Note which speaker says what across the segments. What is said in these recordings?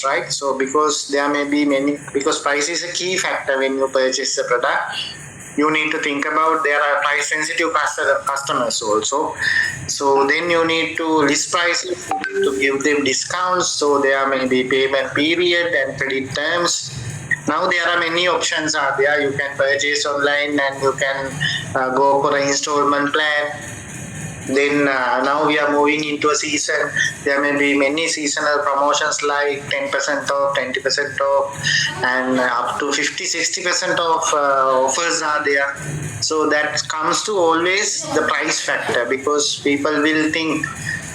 Speaker 1: right? So because there may be many, because price is a key factor when you purchase a product, you need to think about there are price sensitive customers also. So then you need to list prices, to give them discounts. So there may be payment period and credit terms. Now there are many options are there. You can purchase online and you can go for an installment plan. Then now we are moving into a season. There may be many seasonal promotions like 10% off, 20% off, and up to 50-60% of offers are there. So that comes to always the price factor, because people will think,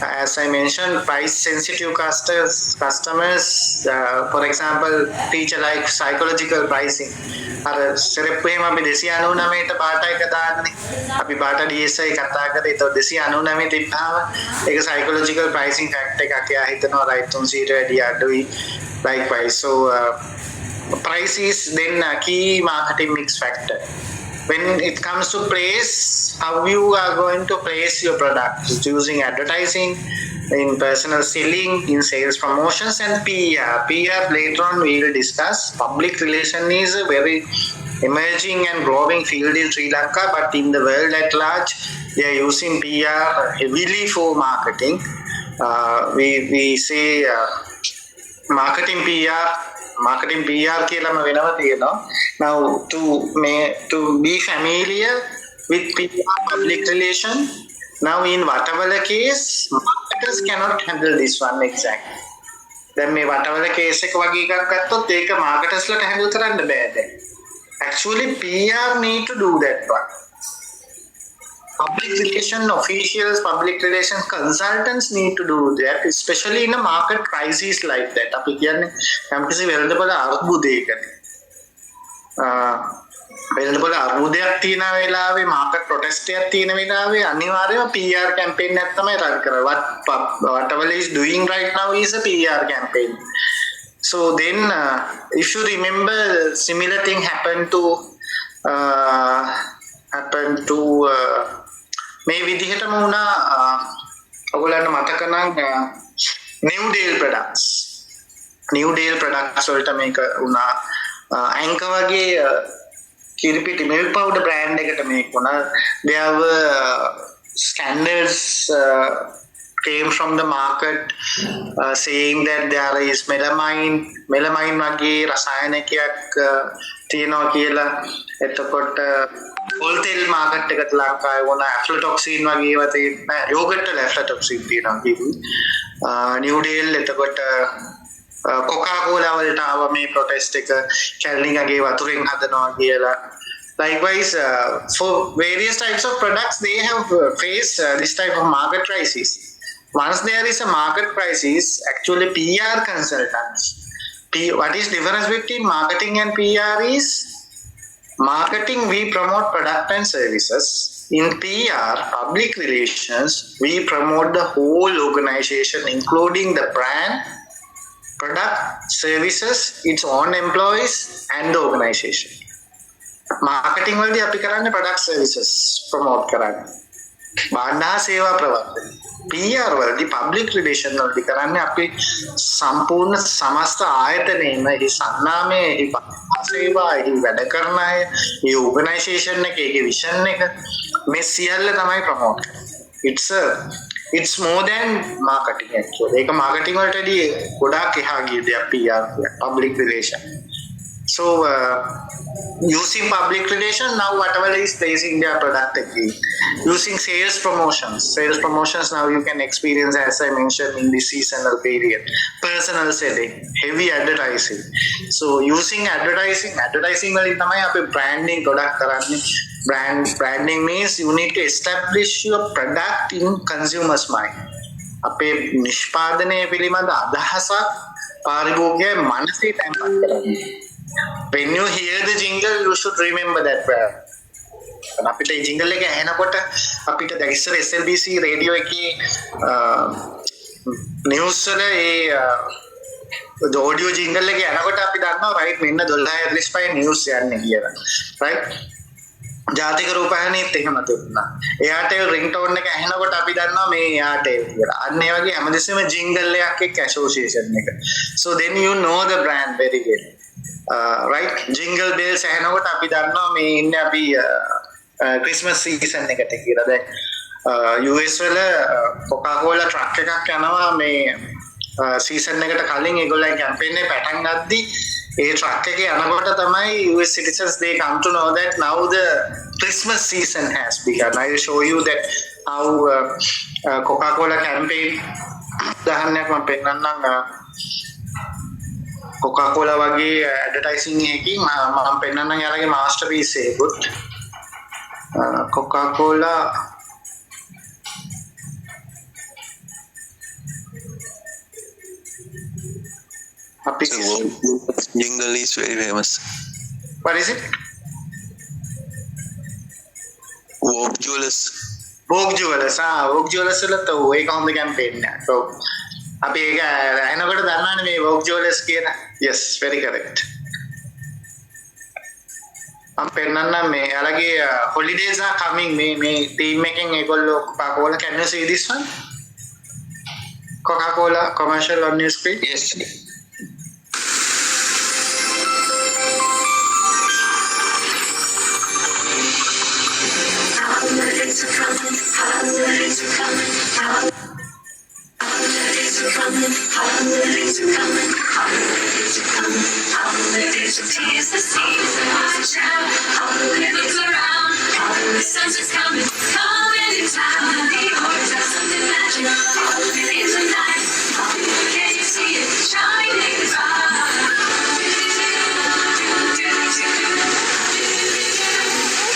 Speaker 1: as I mentioned, price sensitive customers, for example, teacher like psychological pricing. අර සෙරප්පු එහෙම අපි 299ට පාට එක දාන්නේ. අපි පාට DSI කතා කරේ. ඒතකොට 299 තිබ්බාම ඒක psychological pricing fact එකක්. එයා හිතනවා right 300ට වැඩිය අඩුයි. Likewise. So price is then a key marketing mix factor. When it comes to place, how you are going to place your product, using advertising, in personal selling, in sales promotions, and PR. PR later on we will discuss. Public relation is a very emerging and growing field in Sri Lanka, but in the world at large, they are using PR heavily for marketing. We say marketing PR කියලාම වෙනව තියෙනවා. Now to be familiar with PR, public relation, now in Vatawala case, marketers cannot handle this one exactly. දැන් මේ Vatawala case එක වගේ එකක් ගත්තොත් ඒක marketers ලට handle කරන්න බෑ දැන්. Actually PR need to do that one. Public relation officials, public relation consultants need to do that, especially in a market crisis like that. අපි කියන්නේ යම්කිසි වෙළඳපොළ අර්බුදයකට. වෙළඳපොළ අර්බුදයක් තියෙන වෙලාවේ, මාකට් ප්‍රොටෙස්ට් එකක් තියෙන වෙලාවේ අනිවාර්යයෙන්ම PR campaign එකක් තමයි run කරන්නේ. Whatever is doing right now is a PR campaign. So then if you remember, similar thing happened to මේ විදිහටම වුණා. ඔයගොල්ලන්ට මතක නම් New Dale products වලට මේක වුණා. Anchor වගේ කිරිපිටි milk powder brand එකට මේක වුණා. There were scandals came from the market saying that there is melamine වගේ රසායනිකයක් තියෙනවා කියලා. එතකොට wholesale market එකට ලංකාවේ වුණ aflatoxin වගේ ඒවා තියෙනවා. yogurt වල aflatoxin තියෙනවා කිව්වේ. New Dale එතකොට Coca-Cola වලට ආව මේ protest එක කැලණිගගේ වතුරෙන් හදනවා කියලා. Likewise, for various types of products, they have faced this type of market crisis. Once there is a market crisis, actually PR consultants. What is difference between marketing and PR is, marketing we promote product and services. In PR, public relations, we promote the whole organization, including the brand, product, services, its own employees, and the organization. Marketing වලදී අපි කරන්නේ product services promote කරන්නේ. බාණ්ඩා සේවා ප්‍රවර්තන. PR වලදී public relation වලදී කරන්නේ අපි සම්පූර්ණ සමස්ත ආයතනයේම ඒ සන්නාමයේ ඒ සේවා ඒ වැඩ කරන අය ඒ organization එකේ ඒ vision එක මේ සියල්ල තමයි promote කරන්නේ. It's more than marketing actually. ඒක marketing වලටදී ගොඩාක් එහා ගිය දෙයක් PR public relation. So using public relations, now whatever is placing their product again. Using sales promotions now you can experience, as I mentioned, in the seasonal period. Personal selling, heavy advertising. So using advertising වලින් තමයි අපි branding product කරන්නේ. Branding means you need to establish your product in consumers mind. අපේ නිෂ්පාදනය පිළිබඳ අදහසක් පාරිභෝගිකයේ මනසේ තැන්පත් කරගන්න. When you hear the jingle, you should remember that word. අපිට මේ jingle එක ඇහෙනකොට අපිට දැන් ඉස්සර SLBC රේඩියෝ එකේ නිවුස් වල ඒ ඔඩියෝ jingle එක යනකොට අපි දන්නවා right මෙන්න 12:45 නිවුස් යන්නේ කියලා. Right? ජාතික රූපවාහිනියත් එහෙම තිබුණා. එයාටෙල් රින්ග්ටෝන් එක ඇහෙනකොට අපි දන්නවා මේ එයාටෙල් කියලා. අන්න ඒ වගේ හැමදෙස්සෙම ජින්ගල් එකක් එක්ක ඇසෝසියේෂන් එක. So then you know the brand very well. Right? Jingle bells ඇහෙනකොට අපි දන්නවා මේ ඉන්නේ අපි ක්‍රිස්මස් සීසන් එකට කියලා. දැන් US වල Coca-Cola ට්‍රක් එකක් යනවා මේ සීසන් එකට කලින් ඒගොල්ලන් කැම්පේන් එක පටන් ගද්දි ඒ ට්‍රක් එකේ යනකොට තමයි US citizens they come to know that now the Christmas season has begun. I will show you that how Coca-Cola campaign උදාහරණයක් මම පෙන්නන්නම්. Coca-Cola වගේ ඇඩ්වර්ටයිසිං එකකින් මම පෙන්නන්නම් යාලගේ මාස්ටර්පීස් එකකුත්. Coca-Cola
Speaker 2: jingle is very famous.
Speaker 1: What is it?
Speaker 2: Vogue Jewelers.
Speaker 1: Vogue Jewelers. Vogue Jewelers වල තෝ ඒක හොඳ කැම්පේන් එකක්. So අපි ඒක ඇහෙනකොට දන්නවනේ මේ Vogue Jewelers කියන. Yes, very correct. I'm පෙන්නන්නම් මේ යාලගේ holidays are coming මේ team එකෙන් ඒගොල්ලෝ Coca-Cola, can you see this one? Coca-Cola commercial on your screen?
Speaker 2: Yes.
Speaker 3: Holidays are coming, holidays are coming, holidays are coming, holidays are coming, holidays are coming, holidays are tis the season, watch out, holidays around, holiday season's coming, come anytime, the order does something magic, holidays are nice, holiday, can you see it shining bright?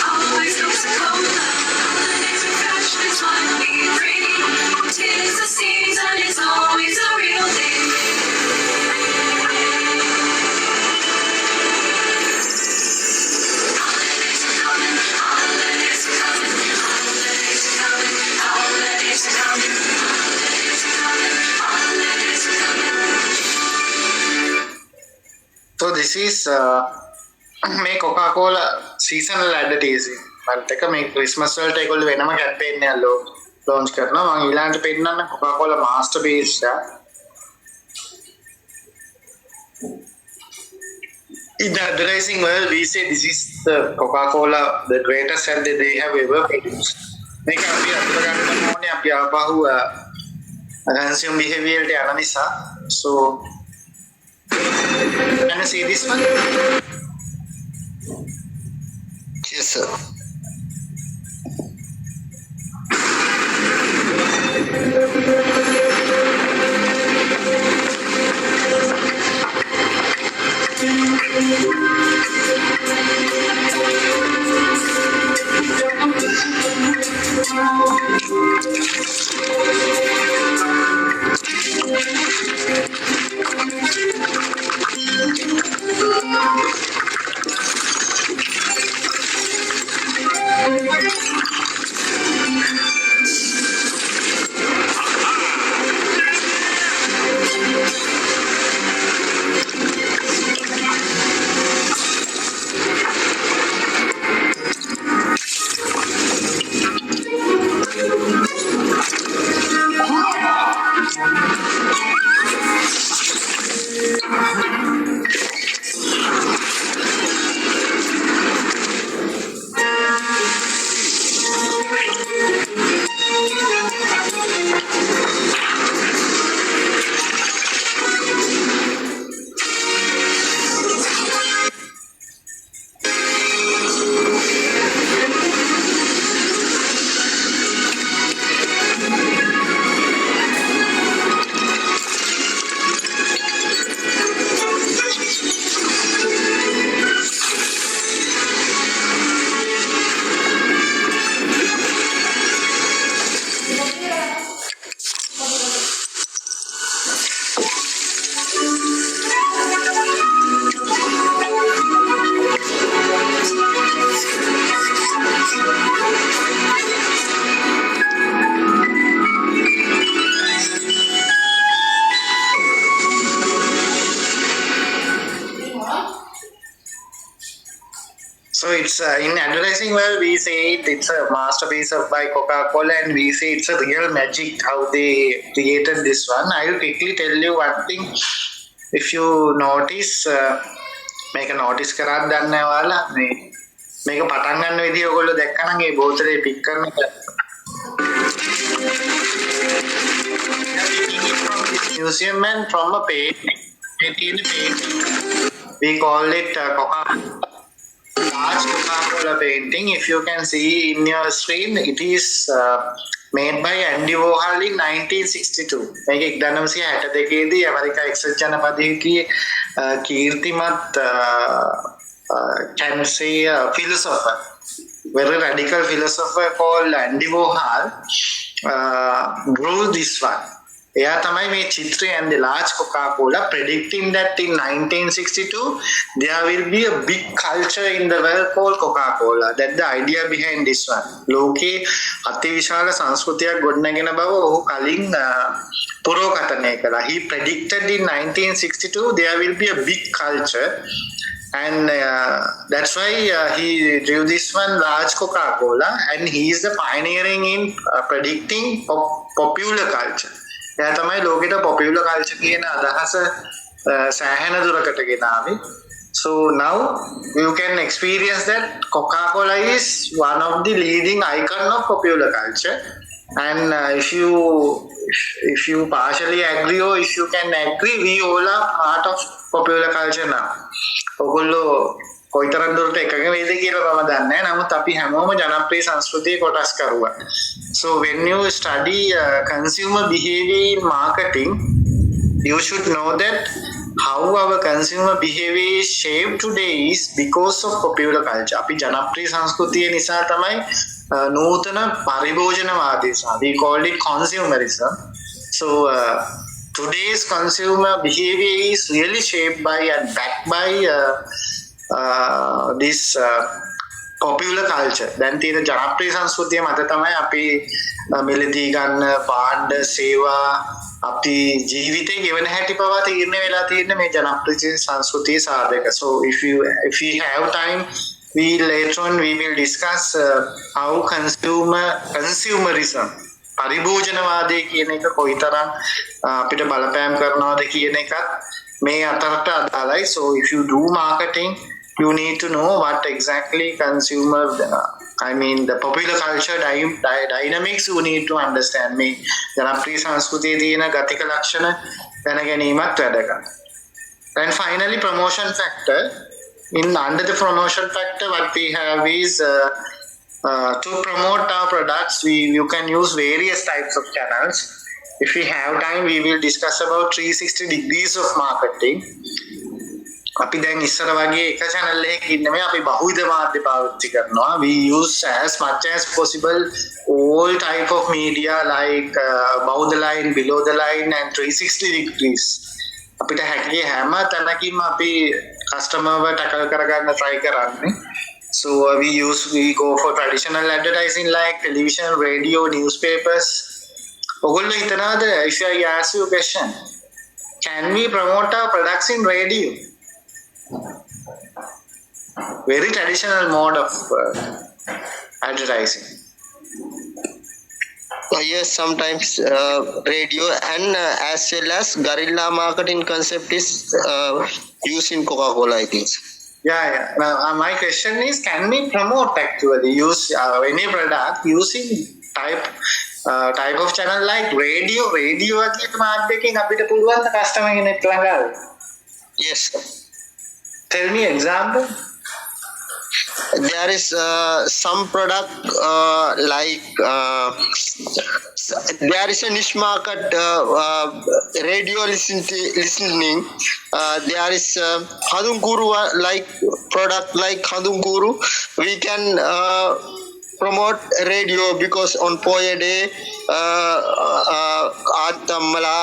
Speaker 3: Always looks so cold. It's fun to be free. 'Tis the season, it's always a real thing. Holidays are coming, holidays are coming, holidays are coming, holidays are coming, holidays are coming, holidays are coming.
Speaker 1: So this is මේ Coca-Cola seasonal advertising. මන්ට එක මේ Christmas වලට ඒගොල්ලෝ වෙනම campaign එකක් launch කරනවා. මම ඊළඟට පෙන්නන්න Coca-Cola masterpiece එක. In the advertising world, we say this is the Coca-Cola, the greatest ad that they have ever produced. මේක අපි අතට ගන්න ඕනේ අපි ආපහු consumer behavior ට යන නිසා. So can you see this one?
Speaker 2: Yes, sir.
Speaker 1: So it's in advertising world we say it's a masterpiece of by Coca-Cola, and we say it's a real magic how they created this one. I will quickly tell you one thing. If you notice, මේක notice කරාද දන්නේ ඔයාලා මේ මේක පටන් ගන්න විදිය ඔයගොල්ලෝ දැක්කනම් ඒ බෝතලේ පික් කරන එක museum and from a painting. We call it large Coca-Cola painting. If you can see in your screen, it is made by Andy Warhol in 1962. මේක 1962 දී ඇමරිකා එක්සත් ජනපදයේ කීර්තිමත් can say philosopher, very radical philosopher called Andy Warhol drew this one. එයා තමයි මේ චිත්‍රය and the large Coca-Cola predicting that in 1962 there will be a big culture in the world called Coca-Cola. That's the idea behind this one. ලෝකේ අතිවිශාල සංස්කෘතියක් ගොඩනගෙන බව ඔහු කලින් පුරෝකථනය කළා. He predicted in 1962 there will be a big culture, and that's why he drew this one, large Coca-Cola, and he is the pioneering in predicting popular culture. එයා තමයි ලෝකෙට popular culture කියන අදහස සෑහෙන දුරකට ගෙනාවේ. So now you can experience that Coca-Cola is one of the leading icon of popular culture, and if you partially agree or if you can agree, we all are part of popular culture now. ඔගොල්ලෝ කොයිතරම් දුරට එකඟ වෙයිද කියලා මම දන්නේ නැහැ. නමුත් අපි හැමෝම ජනප්‍රිය සංස්කෘතියේ කොටස් කරුවා. So when you study consumer behavior in marketing, you should know that how our consumer behavior is shaped today is because of popular culture. අපි ජනප්‍රිය සංස්කෘතිය නිසා තමයි නූතන පරිභෝජනවාදී සහ we call it consumerism. So today's consumer behavior is really shaped by and backed by this popular culture. දැන් තියෙන ජනප්‍රිය සංස්කෘතිය මත තමයි අපි මිලදී ගන්න භාණ්ඩ සේවා අපි ජීවිතේ ගෙවන හැටි පවා තීරණය වෙලා තියෙන මේ ජනප්‍රිය සංස්කෘතිය සාධක. So if we have time, we later on we will discuss how consumerism පරිභෝජනවාදය කියන එක කොයිතරම් අපිට බලපෑම් කරනවද කියන එකත් මේ අතරට අදාළයි. So if you do marketing, you need to know what exactly consumer the popular culture dynamics you need to understand. මේ ජනප්‍රිය සංස්කෘතියේ තියෙන ගතික ලක්ෂණ දැන ගැනීමත් වැදගත්. And finally, promotion factor. Under the promotion factor, what we have is to promote our products, you can use various types of channels. If we have time, we will discuss about 360 degrees of marketing. අපි දැන් ඉස්සර වගේ එක channel එකක ඉන්නේ මේ අපි බහුවිධ මාධ්‍ය පාවිච්චි කරනවා. We use as much as possible all type of media like above the line, below the line and 360 degrees. අපිට හැකියි හැම තැනකින්ම අපි customer ව tackle කරගන්න try කරන්නේ. So we go for traditional advertising like television, radio, newspapers. ඔගොල්ලෝ හිතනවාද, if I ask you a question, can we promote our products in radio? Very traditional mode of advertising.
Speaker 2: Yes, sometimes radio and as well as guerrilla marketing concept is used in Coca-Cola, I think.
Speaker 1: Yeah. Now, my question is, can we promote actually use any product using type of channel like radio? Radio වගේ මාධ්‍යකින් අපිට පුළුවන් ද customer කෙනෙක් ළඟ?
Speaker 2: Yes.
Speaker 1: Tell me example.
Speaker 2: There is some product there is a niche market radio listening. There is Hadunguru like product like Hadunguru. We can promote radio because on Poya Day, Atamala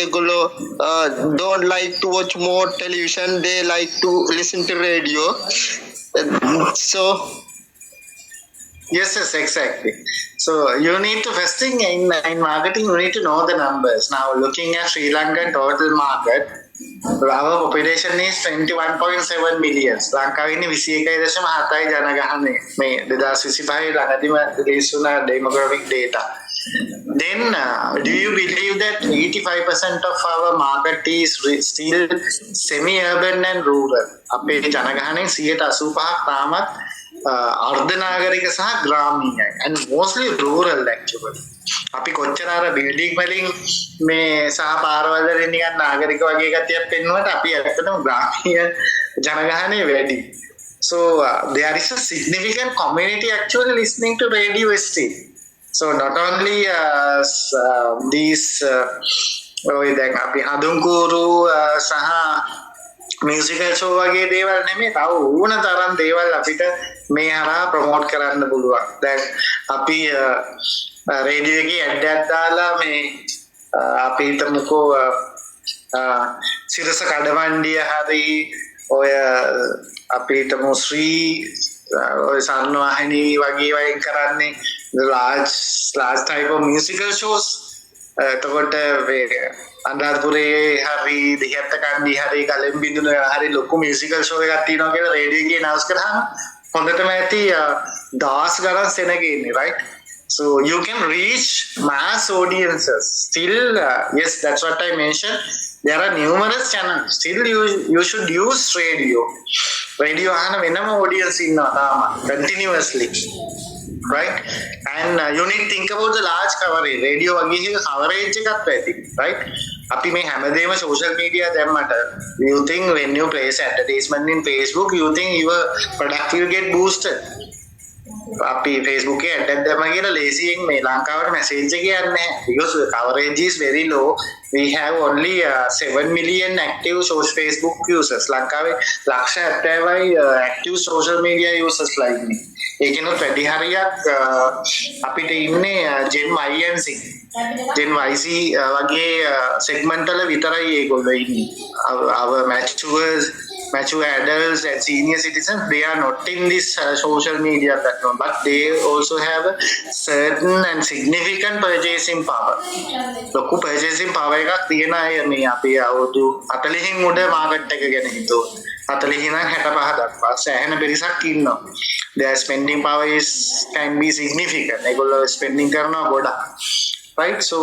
Speaker 2: Egolo don't like to watch more television. They like to listen to radio. So
Speaker 1: yes, exactly. So you need to first thing in marketing, you need to know the numbers. Now looking at Sri Lankan total market, our population is 21.7 million. ලංකාවේ ඉන්නේ 21.7යි ජනගහනය. මේ 2025 ළඟදීම release වුණ demographic data. Then do you believe that 85% of our market is still semi-urban and rural? අපේ ජනගහනයෙන් 85ක් තාමත් අර්ධනාගරික සහ ග්‍රාමීණයි. And mostly rural actually. අපි කොච්චර අර බිල්ඩින් වලින් මේ සහ පාරවල් වලින් නිකන් නාගරික වගේ ගතියක් පෙන්වුවට අපි ඇත්තටම ග්‍රාමීය ජනගහනය වැඩි. So there is a significant community actually listening to radio still. So not only these දැන් අපි හඳුන්කూరు සහ මියුසිකල් ෂෝ වගේ දේවල් නෙමෙයි තව ඕන තරම් දේවල් අපිට මේ හරහා ප්‍රොමෝට් කරන්න පුළුවන්. දැන් අපි රේඩියෝ එකේ ඇඩ් එකක් දාලා මේ අපි හිතමුකෝ සිරස කඩවණ්ඩිය හරි ඔය අපි හිතමු ශ්‍රී ඔය සන්නවාහිනී වගේ වයින් කරන්නේ large type of musical shows. එතකොට අන්දාර්පුරේ හරි දෙහිඅත්ත කන්ඩි හරි කලින් බින්දුන හරි ලොකු මියුසිකල් ෂෝ එකක් තියෙනවා කියලා රේඩියෝ එකේ announce කරාම හොඳටම ඇති දහස් ගණන් සෙනග ඉන්නේ right. So you can reach mass audiences still. Yes, that's what I mentioned. There are numerous channels. Still you should use radio ahana wenama audience inna tama continuously, right? And you need to think about the large coverage. Radio wage coverage එකක් ඇති, right? අපි මේ හැමදේම social media දැම්මට you think when you place advertisement in Facebook you think your product will get boosted. අපි Facebook එකේ add එකක් දැම්මා කියලා ලේසියෙන් මේ ලංකාවට මැසේජ් එක යන්නේ නැහැ because the coverage is very low. We have only 7 million active social Facebook users. ලංකාවේ ලක්ෂ 70යි active social media users like me. ඒකෙනුත් වැඩි හරියක් අපිට ඉන්නේ Gen Y and Z. Gen YZ වගේ segment වල විතරයි ඒගොල්ලෝ ඉන්නේ. Our mature adults and senior citizens, they are not in this social media platform, but they also have a certain and significant purchasing power. ලොකු purchasing power එකක් තියෙන අය මේ අපි අවුරුදු 40න් උඩ මාකට් එක ගැන හිතුවොත් 40 ඉඳන් 65 දක්වා සෑහෙන පිරිසක් ඉන්නවා. Their spending power can be significant. ඒගොල්ලෝ spending කරනවා ගොඩක්. Right, so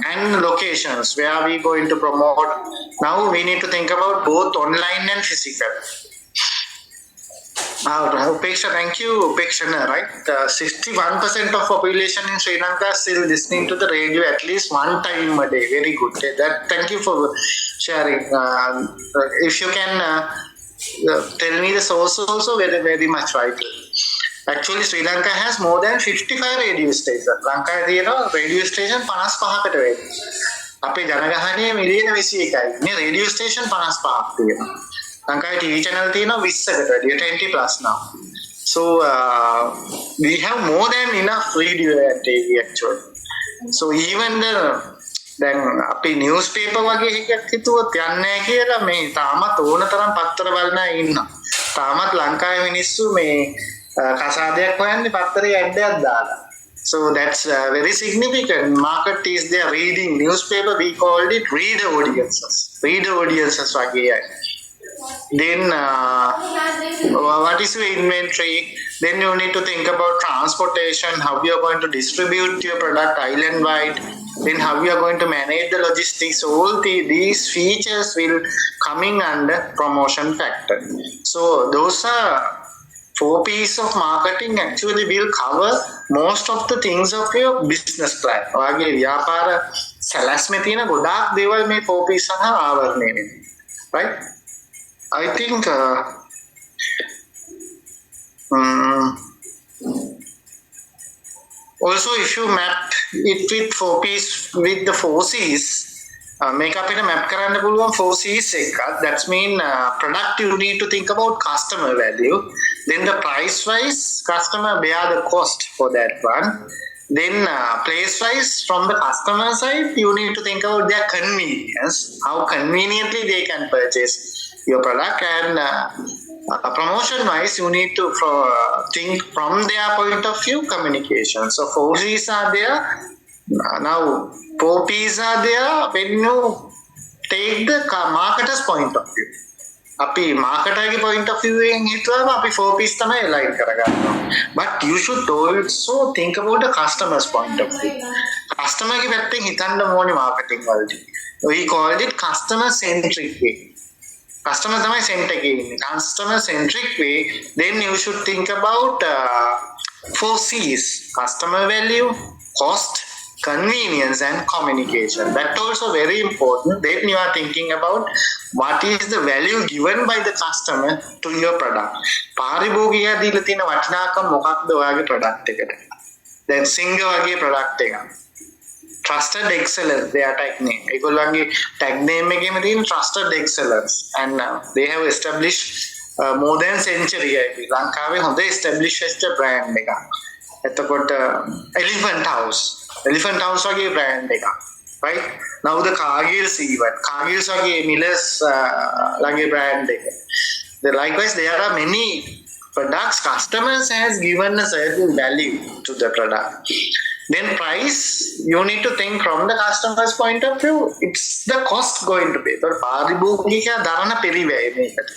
Speaker 1: and locations where we going to promote. Now we need to think about both online and physical. Upeksha, thank you, Upeksha, right? 61% of population in Sri Lanka is still listening to the radio at least one time a day. Very good. Thank you for sharing. If you can tell me the source also, very, very much right. Actually, Sri Lanka has more than 55 radio stations. ලංකාවේ තියෙනවා radio station 55කට වැඩි. අපේ ජනගහනය මිලියන 21යි. මේ radio station 55ක් තියෙනවා. ලංකාවේ TV channel තියෙනවා 20කට වැඩි, 20 plus now. So we have more than enough radio and TV actually. So even දැන් අපි newspaper වගේ එකක් හිතුවොත් යන්නේ කියලා මේ තාමත් ඕන තරම් පත්තර බලන අය ඉන්නවා. තාමත් ලංකාවේ මිනිස්සු මේ කසාදයක් හොයන්නේ පත්තරේ ඇඩ් එකක් දාලා. So that's very significant. Market is there reading newspaper. We called it reader audiences වගේ අය. Then what is your inventory? Then you need to think about transportation, how you are going to distribute your product island wide, then how you are going to manage the logistics. All these features will coming under promotion factor. So those are 4 P's of marketing actually will cover most of the things of your business plan. ඔයාගේ ව්‍යාපාර සැලැස්මේ තියෙන ගොඩාක් දේවල් මේ 4 P's සහ ආවරණය වෙනවා. Right? I think also if you map it with 4 P's with the 4 C's, make up in a map කරන්න පුළුවන් 4 C's එකක්. That's mean product you need to think about customer value. Then the price wise, customer bear the cost for that one. Then place wise, from the customer side, you need to think about their convenience, how conveniently they can purchase your product, and promotion wise, you need to think from their point of view communication. So 4 C's are there. Now 4 P's are there when you take the marketer's point of view. අපි මාකටර්ගේ point of view එකෙන් හිතුවම අපි 4 piece තමයි align කරගන්නවා. But you should also think about the customer's point of view. customer ගේ පැත්තෙන් හිතන්න ඕනේ marketing වලදී. We called it customer centric way. Customer තමයි center එකේ ඉන්නේ. Customer centric way, then you should think about 4 C's: customer value, cost, convenience and communication. That also very important. Then you are thinking about what is the value given by the customer to your product. පාරිභෝගිකයා දීලා තියෙන වටිනාකම මොකක්ද ඔයාගේ product එකට? දැන් සිංහ වගේ product එකක්. Trusted excellence their tag name. ඒගොල්ලන්ගේ tag name එකේම තියෙන trusted excellence, and they have established more than century එකයි. ලංකාවේ හොඳ established brand එකක්. එතකොට Elephant House වගේ brand එකක්. Right? Now the Cargill's even. Cargill's වගේ Miller's ලගේ brand එක. Likewise, there are many products customers has given a certain value to the product. Then price, you need to think from the customer's point of view. It's the cost going to be. So පාරිභෝගිකයා දරන පිරිවැය මේකට.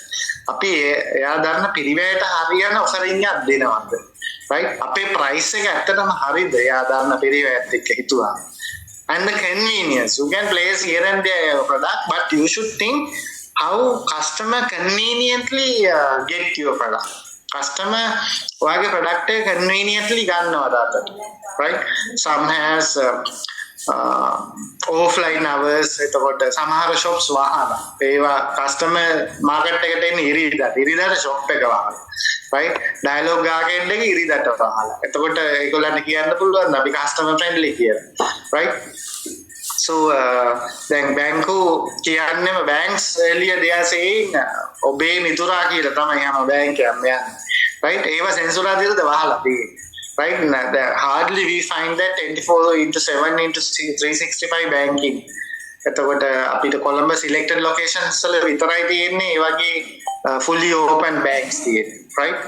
Speaker 1: අපි එයා දරන පිරිවැයට හරියන ඔෆරින් එකක් දෙනවද? Right? අපේ price එක ඇත්තටම හරියද එයා දරන පිරිවැයත් එක්ක හිතුවා. And the convenience, you can place here and there your product, but you should think how customer conveniently get your product. Customer ඔයාගේ product එක conveniently ගන්නවද අතට? Right? Some has offline hours. එතකොට සමහර shops වහන. ඒවා customer market එකට එන්නේ ඉරිදාට shop එක වහන. Right? Dialogue ගාගෙන එක ඉරිදාට වහලා. එතකොට ඒගොල්ලන්ට කියන්න පුළුවන් අපි customer friendly කියලා. Right? So then banku කියන්නේම banks earlier they are saying ඔබේ මිතුරා කියලා තමයි යන bank එක යන්නේ. Right? ඒවා සෙන්සුරා දෙලද වහලා තියෙන්නේ. Right? Hardly we find that 24/7/365 banking. එතකොට අපිට කොළඹ selected locations වල විතරයි තියෙන්නේ ඒ වගේ fully open banks තියෙන්නේ. Right?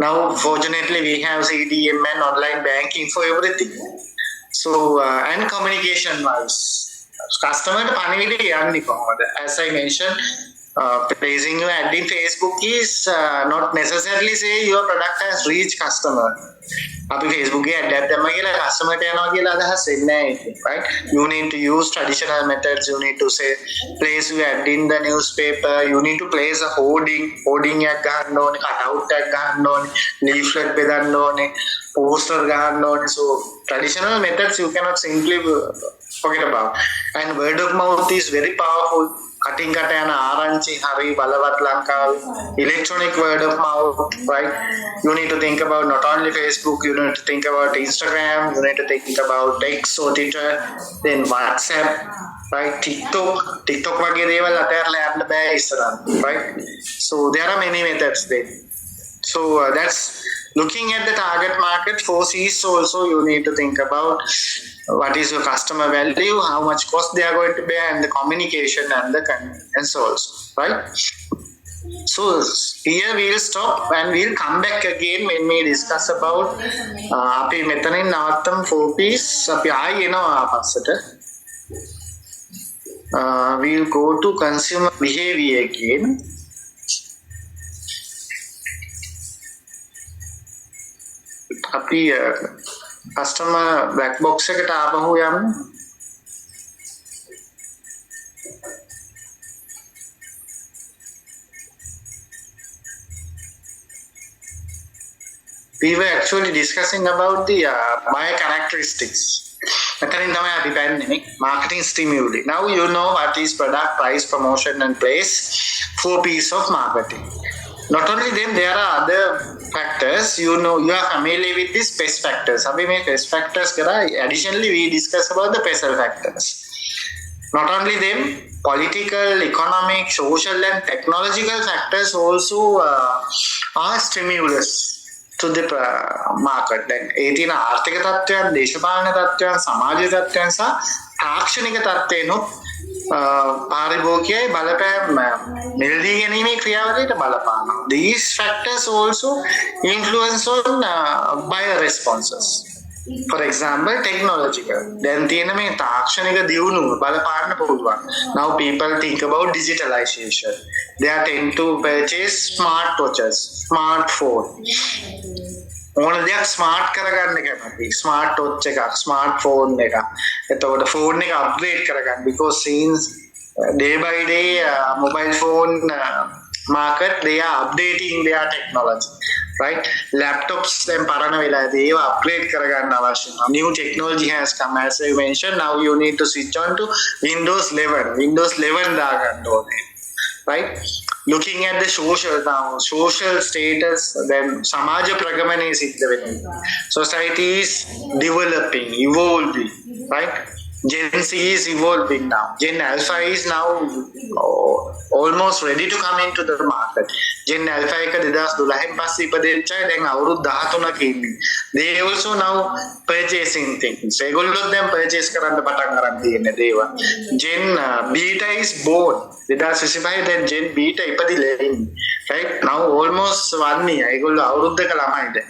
Speaker 1: Now fortunately we have CDM and online banking for everything. So and communication wise, customer පණිවිඩය යන්නේ කොහොමද? As I mentioned, placing your ad in Facebook is not necessarily say your product has reached customer. අපි Facebook එකේ ad එකක් දැම්ම කියලා customer ට යනවා කියලා අදහස් වෙන්නේ නැහැ. Right? You need to use traditional methods. You need to say place your ad in the newspaper. You need to place a hoarding එකක් ගන්න ඕනේ, cutout එකක් ගන්න ඕනේ, leaflet බෙදන්න ඕනේ, poster ගන්න ඕනේ. So traditional methods you cannot simply forget about. And word of mouth is very powerful. Cutting cut යන ආරංචි හරි බලවත් ලංකාවේ. Electronic word of mouth, right? You need to think about not only Facebook, you need to think about Instagram, you need to think about X or Twitter, then WhatsApp, right? TikTok වගේ දේවල් අතහැරලා යන්න බෑ ඉස්සරහ, right? So there are many methods there. So that's looking at the target market. 4 C's also you need to think about what is your customer value, how much cost they are going to bear, and the communication and the convenience also, right? So here we'll stop and we'll come back again when we discuss about අපි මෙතනින් නවත්තමු 4 piece. අපි ආයෙ එනවා පස්සට. We'll go to consumer behavior again. අපි customer black box එකට ආපහු යමු. We were actually discussing about the buyer characteristics. මෙතනින් තමයි අපි බැන්නේ marketing stimuli. Now you know what is product, price, promotion and place. 4 P's of marketing. Not only them, there are other factors. You know, you are familiar with these PES factors. Abhi mein PES factors kara. Additionally, we discuss about the PESL factors. Not only them, political, economic, social and technological factors also are stimulus to the market. Then ඒ තියෙන ආර්ථික තත්ත්වයන්, දේශපාලන තත්ත්වයන්, සමාජ තත්ත්වයන් සහ තාක්ෂණික තත්ත්වයන්ොත් පාරිභෝගිකයයි බලපෑම් මෙල්දී ගැනීමේ ක්‍රියාවලියට බලපානවා. These factors also influence on buyer responses. for example technological දැන් තියෙන මේ තාක්ෂණික දියුණුව බලපාන්න පුළුවන්. Now people think about digitalization. They are tend to purchase smart watches, smartphone. ඕන දෙයක් ස්මාර්ට් කරගන්න කැමති. ස්මාර්ට් වොච් එකක්, ස්මාර්ට් ෆෝන් එකක්. එතකොට ෆෝන් එක අප්ග්‍රේඩ් කරගන්න because since day by day mobile phone market they are updating their technology, right? Laptops then parana vela ඒවා upgrade කරගන්න අවශ්‍ය වෙනවා. New technology has come, as I mentioned. Now you need to switch on to Windows 11 දාගන්න ඕනේ, right? Looking at the social status, then සමාජ ප්‍රගමනයේ සිද්ධ වෙනවා. Society is developing, evolving, right? Gen Z is evolving now. Gen Alpha is now almost ready to come into the market. Gen Alpha එක 2012 පස්සේ ඉපදෙච්ච අය දැන් අවුරුදු 13ක ඉන්නේ. They also now purchasing things. ඒගොල්ලෝ දැන් purchase කරන්න පටන් ගන්න තියෙන දේවල්. Gen Beta is born. 2025 දැන් Gen Beta ඉපදිලා ඉන්නේ. Right? Now almost 1 year. ඒගොල්ලෝ අවුරුද්දක ළමයි දැන්.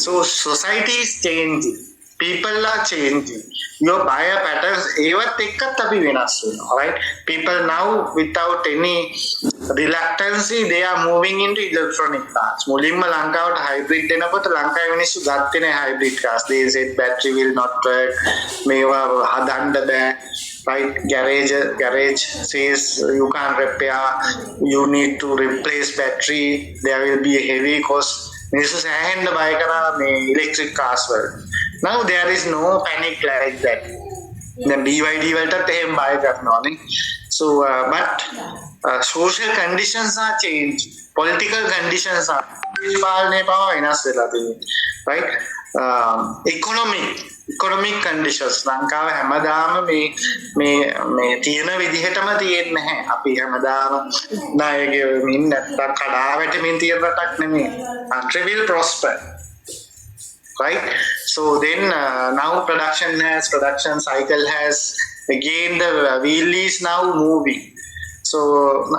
Speaker 1: So society is changing. People are changing. Your buyer patterns ඒවත් එක්කත් අපි වෙනස් වෙනවා, right? People now without any reluctancy they are moving into electronic cars. මුලින්ම ලංකාවට hybrid දෙනකොට ලංකාවේ මිනිස්සු ගත්තේ නැහැ hybrid cars. They said battery will not work. මේවා හදන්න බෑ. Right? Garage says you can't repair. You need to replace battery. There will be a heavy cost. මිනිස්සු සෑහෙන්න බය කරා මේ electric cars වලට. Now there is no panic like that. Then BYD වලටත් එහෙම බය කරනවානේ. So but social conditions are changed. Political conditions are පාලනය පවා වෙනස් වෙලා තියෙනවා. Right? Economic conditions ලංකාව හැමදාම මේ තියෙන විදිහටම තියෙන්නේ නැහැ. අපි හැමදාම ණයගෙමින් නැත්තම් කඩා වැටෙමින් තියෙන රටක් නෙමෙයි. Country will prosper. Right? So then now production cycle has again the wheel is now moving. So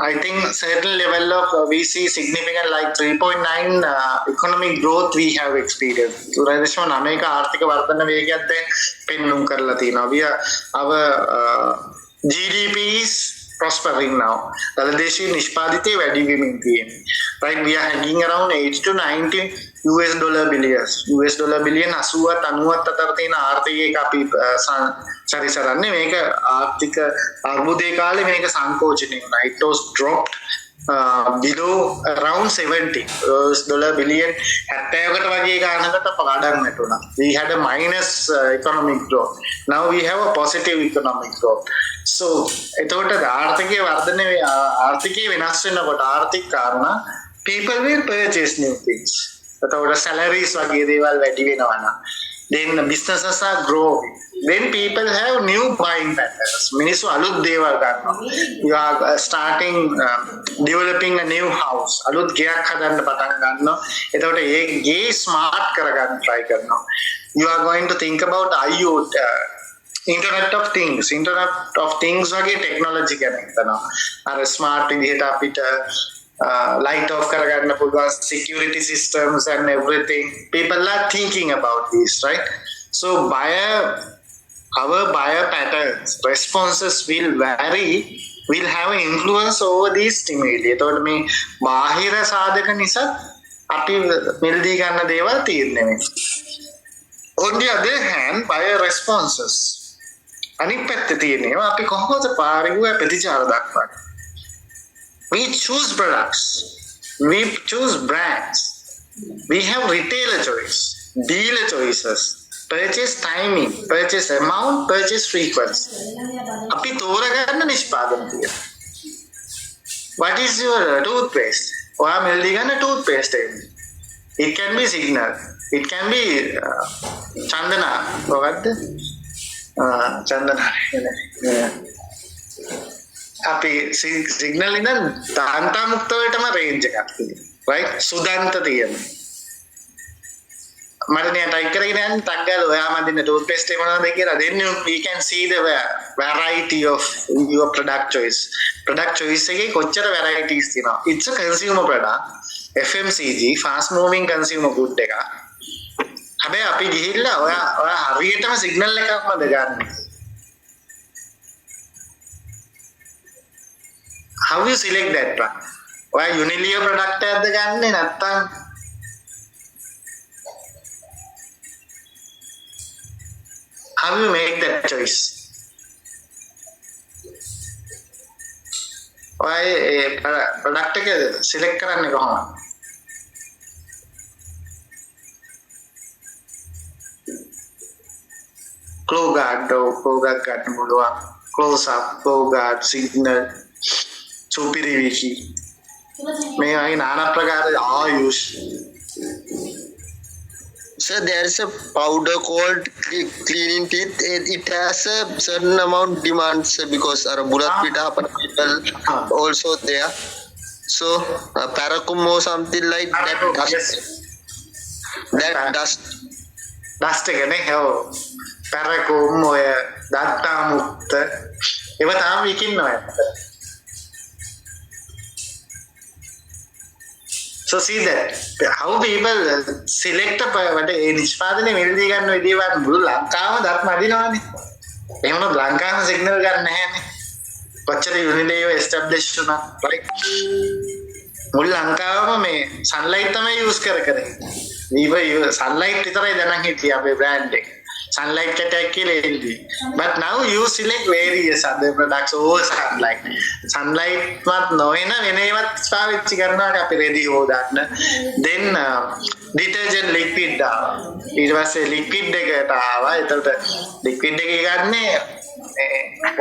Speaker 1: I think certain level of we see significant like 3.9 economic growth we have experienced. So අමේරික ආර්ථික වර්ධන වේගයත් පෙන්නුම් කරලා තියෙනවා. Our GDP is prospering now. දලදේශීය නිෂ්පාදිතය වැඩි වෙමින් තියෙනවා. Right? We are hanging around 80 to 90 US dollar billions. US dollar billion 80ත් 90ත් අතර තියෙන ආර්ථිකයක අපි සැරිසරන්නේ. මේක ආර්ථික අර්බුදයේ කාලේ මේක සංකෝචනය වුණා. It was dropped below around 70 US dollar billion 70කට වගේ ගානකට පඩම් වැටුණා. We had a minus economic growth. Now we have a positive economic growth. So එතකොට ආර්ථිකයේ වර්ධනය ආර්ථිකයේ වෙනස් වෙනකොට ආර්ථික කාරණා people will purchase new things. එතකොට salaries වගේ දේවල් වැඩි වෙනවා නම් then businesses are growing. Then people have new buying patterns. මිනිස්සු අලුත් දේවල් ගන්නවා. You are starting developing a new house. අලුත් ගෙයක් හදන්න පටන් ගන්නවා. එතකොට ඒ ගේ smart කරගන්න try කරනවා. You are going to think about IoT, Internet of Things වගේ technology ගැන හිතනවා. අර smart විදිහට අපිට light off karagana pulwa, security systems and everything. People are thinking about this, right? So our buyer patterns, responses will vary, will have an influence over these stimuli. එතකොට මේ බාහිර සාධක නිසා අපි මිලදී ගන්න දේවල් තීරණය වෙනවා. On the other hand, buyer responses අනිත් පැත්තේ තියෙනවා අපි කොහොමද පාරිගුවේ ප්‍රතිචාර දක්වන්නේ? We choose products, we choose brands, we have retailer choice, dealer choices, purchase timing, purchase amount, purchase frequency. අපි තෝරගන්න නිෂ්පාදන තියෙනවා. What is your toothpaste? ඔයා මෙල්ලි ගන්න toothpaste එක. It can be Signal, it can be Chandana. මොකද්ද? Chandana. අපි signal ඉඳන් තාන්තා මුක්තවලටම රේන්ජ් එකක් තියෙනවා. right? සුදන්ත තියෙනවා. මට නේ ටයිප් කරගෙන යන්න ටක් ගාලා ඔයාම දෙන්න ටූත්පේස්ට් එක මොනවද කියලා then we can see the variety of your product choice එකේ කොච්චර varieties තියෙනවා. It's a consumer product, FMCG, fast moving consumer good එක. හැබැයි අපි ගිහිල්ලා ඔයා හරියටම සිග්නල් එකක්මද ගන්න? How you select that one? ඔයා Unilever product එකක්ද ගන්නෙ නැත්නම් how you make that choice? ඔයා product එක select කරන්නේ කොහොමද? Glow guard ගන්න පුළුවන්. Close up, glow guard, signal, superiority. මේ වගේ নানা ප්‍රකාර ආයුෂ්.
Speaker 2: So there is a powder called cleaning teeth. It has a certain amount demands because bulat pita people also there. So paracum or something like that. That
Speaker 1: dust එක නේ හෝ paracum ඔය දත්තා මුක්ත ඒව තාම විකින්නවා. So see that how people select ඒ නිෂ්පාදනයේ මිලදී ගන්න විදිය වත් මුළු ලංකාවම දත් මදිනවනේ. එහෙම නෝ ලංකාවම සිග්නල් ගන්න නැහැනේ. කොච්චර Unilever establish වුණා. right? මුළු ලංකාවම මේ sunlight තමයි use කර. sunlight විතරයි දැනන් හිටියේ අපේ brand එක. Sunlight attack කියලා එන්නේ. But now you select various other products over sunlight. Sunlight වත් නොවන වෙන ඒවත් පාවිච්චි කරනවාට අපි ready හොදාන්න. Then detergent liquid ආවා. ඊට පස්සේ liquid එකට ආවා. ඒතකොට liquid එක ගන්නේ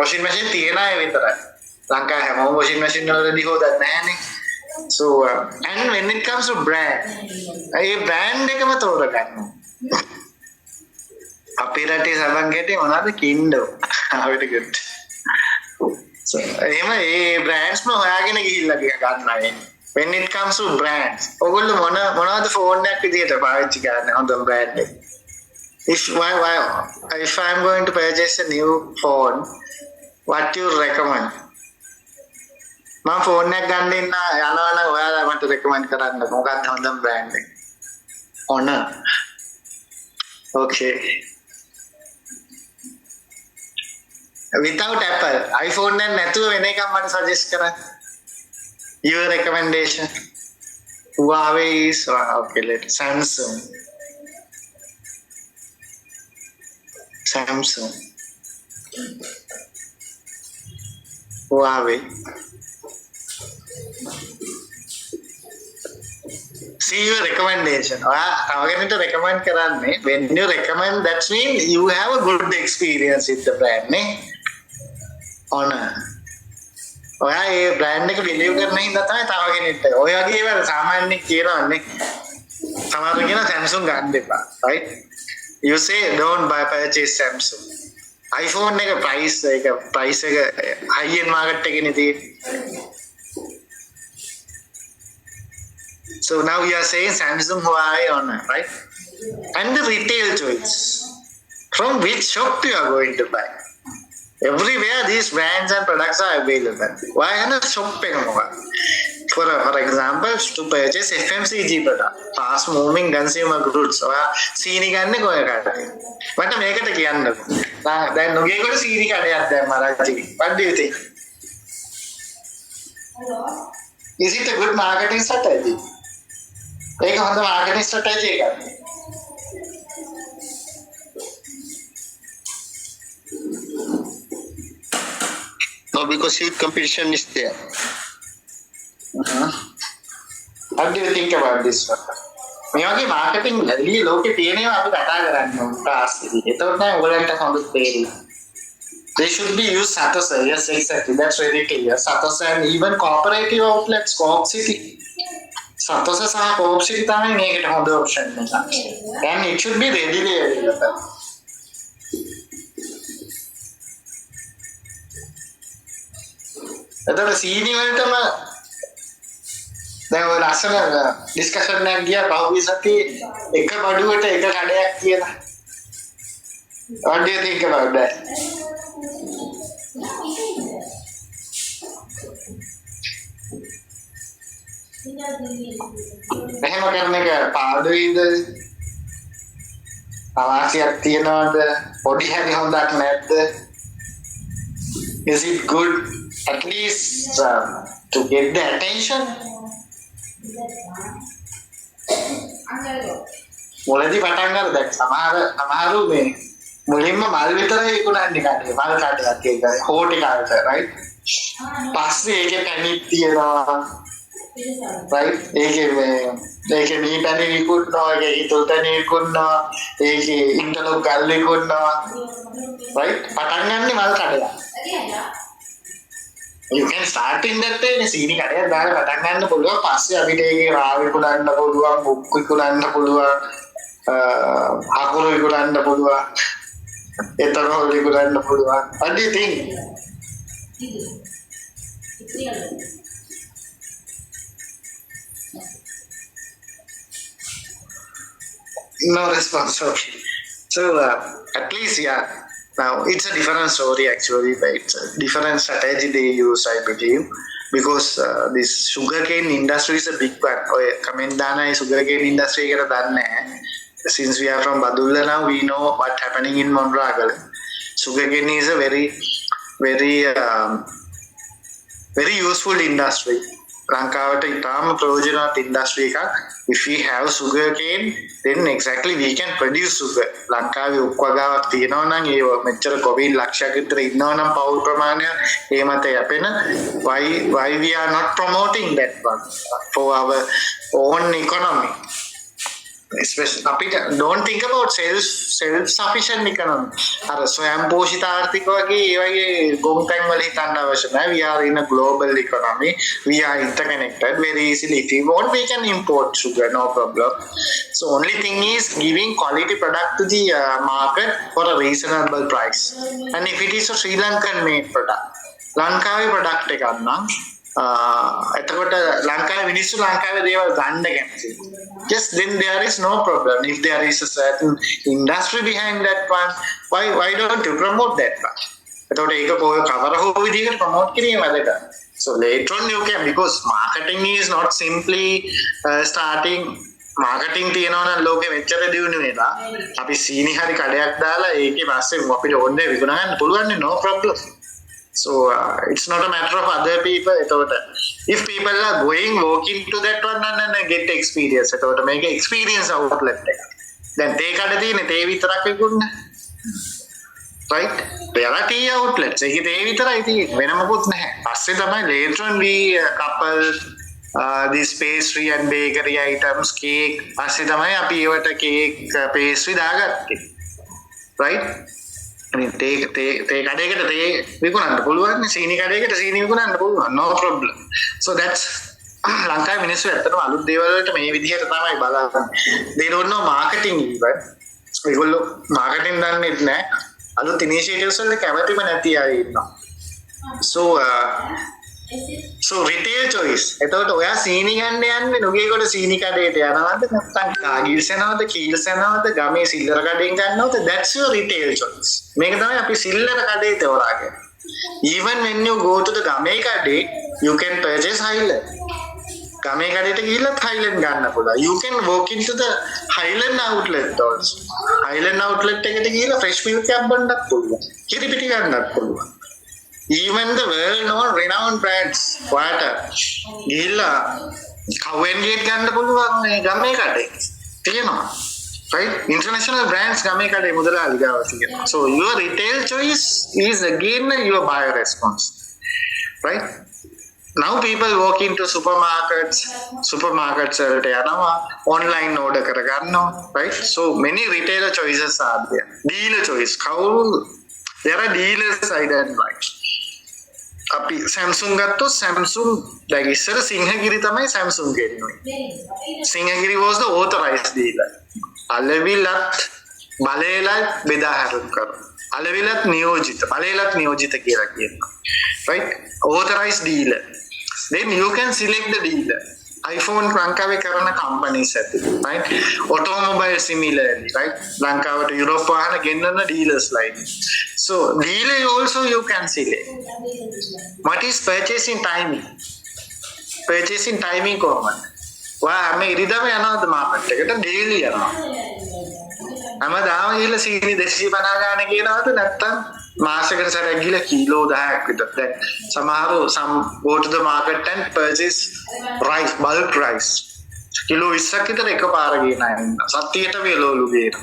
Speaker 1: washing machine තියන අය විතරයි. ලංකාවේ හැමෝම washing machine වල ready හොදන්නේ නැහනේ. So and when it comes to brand, A brand එකම තෝරගන්න. අපේ රටේ සබන් ගැටේ මොනවද කින්ඩෝ very good. So එහෙම ඒ brands ම හොයාගෙන ගිහිල්ලා ගන්නවා. When it comes to brands ඔයගොල්ලෝ මොනවද ෆෝන් එකක් විදියට පාවිච්චි කරන්නේ හොඳම brand එක? If I'm going to purchase a new phone, what you recommend? මම ෆෝන් එකක් ගන්න යනවා නම් ඔයාලා මට recommend කරන්න මොකක්ද හොඳම brand එක? Honor. Okay. Without Apple, iPhone and නැතුව වෙන එකක් මට suggest කරන්න. Your recommendation. Huawei is okay. Samsung. Huawei. See your recommendation. Again, to recommend කරන්නේ. When you recommend, that means you have a good experience with the brand, ne? Honor. ඔයා ඒ brand එක believe කරන හින්දා තමයි තව කෙනෙක්ට. ඔය වගේ ඒවා සාමාන්‍යයෙන් කියනවනේ. සමහරවිට කියනවා Samsung ගන්න එපා. Right? You say don't purchase Samsung. iPhone එක price එක high end market එකනේ තියෙන්නේ. So now you are saying Samsung, Huawei, Honor, right? And the retail choice. From which shop you are going to buy? Everywhere these brands and products are available. Why not shop? For example, to purchase FMCG product, fast moving consumer goods, සීනි ගන්න කොහෙකට? මට මේකට කියන්නකෝ. දැන් නොගේකට සීනි කඩයක් දැම්මා රජ්ජි. What do you think? Is it a good marketing strategy? ඒක හොඳ marketing strategy එකක්.
Speaker 2: No, because heat competition is there.
Speaker 1: What do you think about this one? මේ වගේ මාකටිං ඇලි ලෝකේ තියෙනවා අපි කතා කරන්න ඕන ක්ලාස් එකේ. ඒතකොට තමයි ඔයගලන්ට හොඳට තේරෙන්නේ. They should be used Satosa. Yes, exactly. That's very clear. Satosa and even cooperative outlets, Coop City. Satosa සහ Coop City තමයි මේකට හොඳ option එක. And it should be readily available. එතකොට සීනි වලටම දැන් ඔය ලස්සන ඩිස්කෂන් එකක් ගියා පහුගිය සතියේ එක බඩුවට එක කඩයක් කියලා. What do you think about that? එහෙම කරන එක පාඩුයිද? අවශ්‍යයක් තියනවද පොඩි හැරි හොඳක් නැද්ද is it good at least to get the attention මුලදී පටන් ගන්න දැන් සමහරු මේ මුලින්ම මල් විතරයි විකුණන්නේ කඩේ මල් කඩයක් ඒක හෝටි කාලට right පස්සේ ඒකේ පැණිත් තියනවා right ඒකේ මේ පැණි විකුණනවා ඒකේ ඉතුරු පැණි විකුණනවා ඒකේ ඉන්ටර්ලොක් ගල් විකුණනවා right පටන් ගන්නේ මල් කඩයක් you can start in that way සීනි කඩයක් දාලා පටන් ගන්න පුළුවන් පස්සේ අපිට ඒකේ රාව විකුණන්න පුළුවන් බුක් විකුණන්න පුළුවන් අකුරු විකුණන්න පුළුවන් එතරම් විකුණන්න පුළුවන් what do you think no response okay so at least yeah now it's a different story actually but it's a different strategy they use I believe because this sugarcane industry is a big one ඔය comment දාන ඒ sugarcane industry එකට දන්නේ since we are from Badulla now we know what happening in Monragala sugarcane is a very very useful industry ලංකාවට ඉතාම ප්‍රයෝජනවත් industry එකක් if we have sugarcane then exactly we can produce sugar ලංකාවේ උක්වගාවක් තියෙනවා නම් ඒ මෙච්චර කොවිල් ලක්ෂයක් විතර ඉන්නවා නම් පවුල් ප්‍රමාණය ඒ මත යැපෙන why we are not promoting that one for our own economy especially අපිට don't think about self sufficient economy අර ස්වයං පෝෂිත ආර්ථික වගේ ඒ වගේ ගොම්තැන් වල හිතන්න අවශ්‍ය නැහැ we are in a global economy we are interconnected very easily if we want we can import sugar no problem so only thing is giving quality product to the market for a reasonable price and if it is a Sri Lankan made product ලංකාවේ product එකක් නම් එතකොට ලංකාවේ මිනිස්සු ලංකාවේ දේවල් ගන්න කැමතියි yes then there is no problem if there is a certain industry behind that one why don't you promote that one එතකොට ඒක කොහේ කවර හෝ විදිහකට promote කිරීම වැදගත් so later on you can because marketing is not simply starting marketing තියනවා නම් ලෝකෙ මෙච්චර දියුණු වෙලා අපි සීනි හරි කඩයක් දාලා ඒකේ පස්සේ අපිට ඕනේ විකුණ ගන්න පුළුවන් no problem so it's not a matter of other people if people are walking to that one and get experience make experience outlet then they කඩ තියෙන්නේ තේ විතරක් විකුණන right there are tea outlets ඒකේ තේ විතරයි තියෙන්නේ වෙන මොකුත් නැහැ පස්සේ තමයි later on we couple this pastry and bakery items cake පස්සේ තමයි අපි ඒවට cake pastry දාගත්තේ right I mean තේ කඩේකට තේ විකුණන්න පුළුවන් සීනි කඩේකට සීනි විකුණන්න පුළුවන් no problem so that's ලංකාවේ මිනිස්සු ඇත්තටම අලුත් දේවල් වලට මේ විදිහට තමයි බලන්නේ they don't know marketing even ඒගොල්ලෝ marketing දන්නේ නැහැ අලුත් initiatives වල කැමතිම නැති අය ඉන්නවා so retail choice එතකොට ඔයා සීනි ගන්න යන්නේ නුගේගොඩ සීනි කඩේට යනවද නැත්නම් කාගිල්ස් යනවද කීල්ස් යනවද ගමේ සිල්ලර කඩෙන් ගන්නවද that's your retail choice මේක තමයි අපි සිල්ලර කඩේ තෝරාගෙන even when you go to the ගමේ කඩේ you can purchase Highland ගමේ කඩේට ගිහිල්ලා Highland ගන්න පුළුවන් you can walk into the Highland outlet also Highland outlet එකට ගිහිල්ලා fresh milk එකක් බොන්නත් පුළුවන් කිරිපිටි ගන්නත් පුළුවන් even the well-known renowned brands water ගිහිල්ලා කවෙන්ගේට් ගන්න පුළුවන් මේ ගමේ කඩේ තියෙනවා right international brands ගමේ කඩේ මුදලාලි ගාව තියෙනවා so your retail choice is again your buyer response right now people walk into supermarkets වලට යනවා online order කර ගන්නවා right so many retailer choices are there dealer choice there are dealers identified අපි Samsung ගත්තොත් Samsung දැන් ඉස්සර සිංහගිරි තමයි Samsung ගෙන්නේ. සිංහගිරි was the authorized dealer. අලවිලත් බලේලත් බෙදා හැරුම් කරනවා. අලවිලත් නියෝජිත බලේලත් නියෝජිත කියලා කියනවා. Right? Authorized dealer. Then you can select the dealer. iPhone ලංකාවේ කරන companies ඇති. Right? Automobile similarly. Right? ලංකාවට යුරෝප් වාහන ගෙන්නන dealers like. So dealer also you can select. What is purchasing timing? Purchasing timing කොහොමද? ඔයා හැම ඉරිදම යනවාද මාකට් එකට daily යනවා. හැමදාම ගිහලා සීනි 250 ගාන කියනවාද නැත්තම් මාසෙකට සැරයක් ගිහලා කීලෝ 10ක් විතර. දැන් සමහරව some go to the market and purchase rice, bulk rice. Kilo 20ක් විතර එකපාර ගෙන ආයෙත් සතියට වේලෝලු ගේන.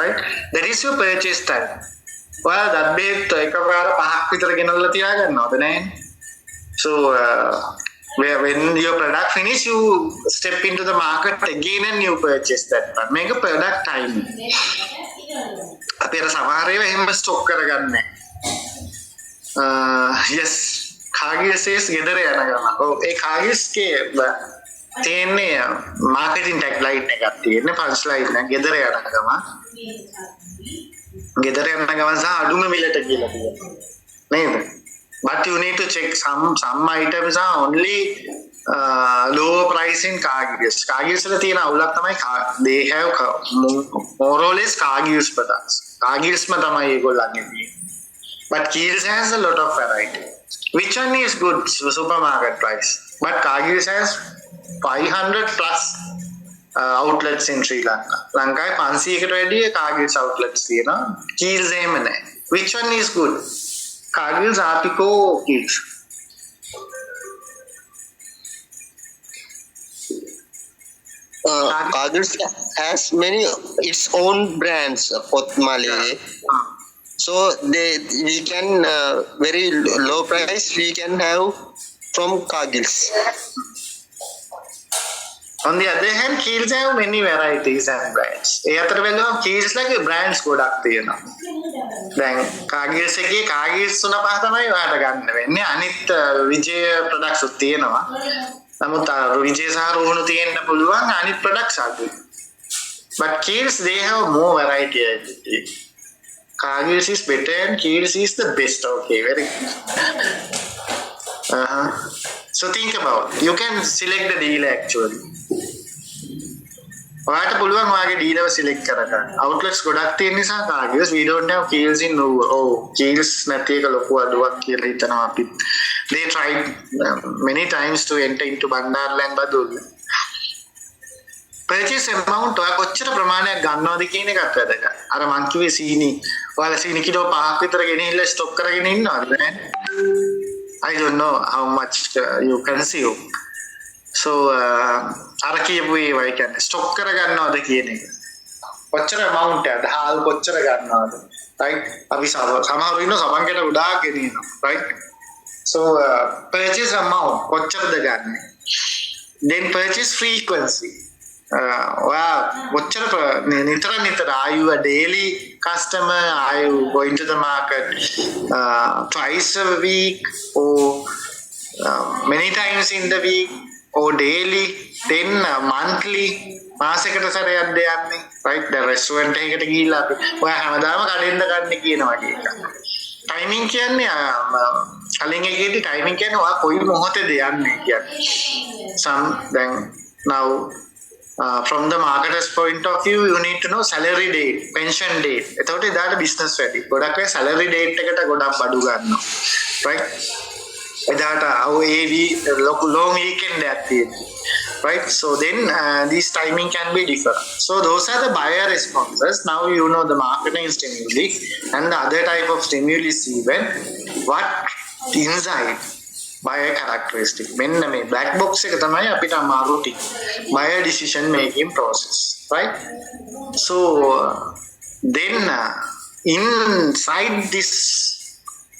Speaker 1: right, that is your purchase time. ඔයා දත් බෙහෙත් එකපාර 5ක් විතර ගෙනල්ලා තියාගන්නවද නැහැ? So when your product finish, you step into the market again and you purchase that one. Make a product time. අපි අර සමහර ඒවා එහෙම ස්ටොක් කරගන්නේ. yes, කාගියසෙස් ගෙදර යන ගමන්. ඔව් ඒ කාගියස්ගේ තියෙන්නේ මාකටිං ටැග් ලයින් එකක් තියෙන්නේ පන්ස් ලයින් එක ගෙදර යන ගමන්. ගෙදර යන ගමන් සහ අඩුම මිලට කියලා තියෙනවා. නේද? But you need to check some items are only lower price in Cargills. Cargills la thiyena awulak thamai they have more or less Cargills products. Cargills ma thamai egolange thiyenne. But Kiehl's has a lot of variety. Which one is good supermarket price? But Cargills has 500 plus outlets in Sri Lanka. Lanka 500කට වැඩිය Cargills outlets තියෙනවා. Kiehl's එහෙම නැහැ. Which one is good? Cargills, Artico, Kiehl's.
Speaker 2: Cargills has many its own brands, Potmale. So we can very low price we can have from Cargills.
Speaker 1: On the other hand, Kiehl's have many varieties and brands. ඒ අතර වෙනවා Kiehl's ලගේ brands ගොඩක් තියෙනවා. දැන් Cargills එකේ Cargills 3-5 තමයි ඔයාලට ගන්න වෙන්නේ. අනිත් විජය products උත් තියෙනවා. නමුත් විජය සහ රෝහණ තියෙන්න පුළුවන් අනිත් products අඩුයි. But Kiehl's they have more variety. Cargills is better and Kiehl's is the best. Okay, very good. So think about, you can select the dealer actually. ඔයාලට පුළුවන් ඔයාගේ ඩීලර්ව සිලෙක්ට් කරගන්න. outlets ගොඩක් තියෙන නිසා Cargills we don't have Kiehl's in Kiehl's නැති එක ලොකු අඩුවක් කියලා හිතනවා අපි. They tried many times to enter into Bandarla and Badul. Purchase amount ඔයා කොච්චර ප්‍රමාණයක් ගන්නවද කියන එකත් වැදගත්. අර මං කිව්වේ සීනි ඔයාලා සීනි කිලෝ 5ක් විතර ගෙනිහිල්ලා ස්ටොක් කරගෙන ඉන්නවද නැහැ? I don't know how much you consume. So අර කියපු ඒවා කියන්නේ ස්ටොක් කරගන්නවද කියන එක. කොච්චර amount එකද? හාල් කොච්චර ගන්නවද? right? අපි සමහරව ඉන්න සමන්කට උඩාක් ගෙනියනවා. right? So purchase amount කොච්චරද ගන්න? Then purchase frequency. Wow, කොච්චර නිතර are you a daily customer? Are you going to the market twice a week or many times in the week or daily, then monthly? මාසෙකට සැරයක්ද යන්නේ? right? The restaurant එකකට ගිහිල්ලා අපි ඔයා හැමදාම කඩෙන්ද ගන්න කියනවා කියන එක. Timing කියන්නේ කලින් එකේදී timing කියන්නේ ඔයා කොයි මොහොතේද යන්නේ කියන්නේ. Then now from the marketer's point of view, you need to know salary date, pension date. එතකොට එදාට business වැඩි. ගොඩක් වෙයි salary date එකට ගොඩක් බඩු ගන්නවා. right? එදාට long weekend එකක් තියෙනවා. right? So then this timing can be different. So those are the buyer responses. Now you know the marketing stimuli and the other type of stimulus even. What inside buyer characteristic. මෙන්න මේ black box එක තමයි අපිට අමාරු ටික. buyer decision making process. right? So then inside this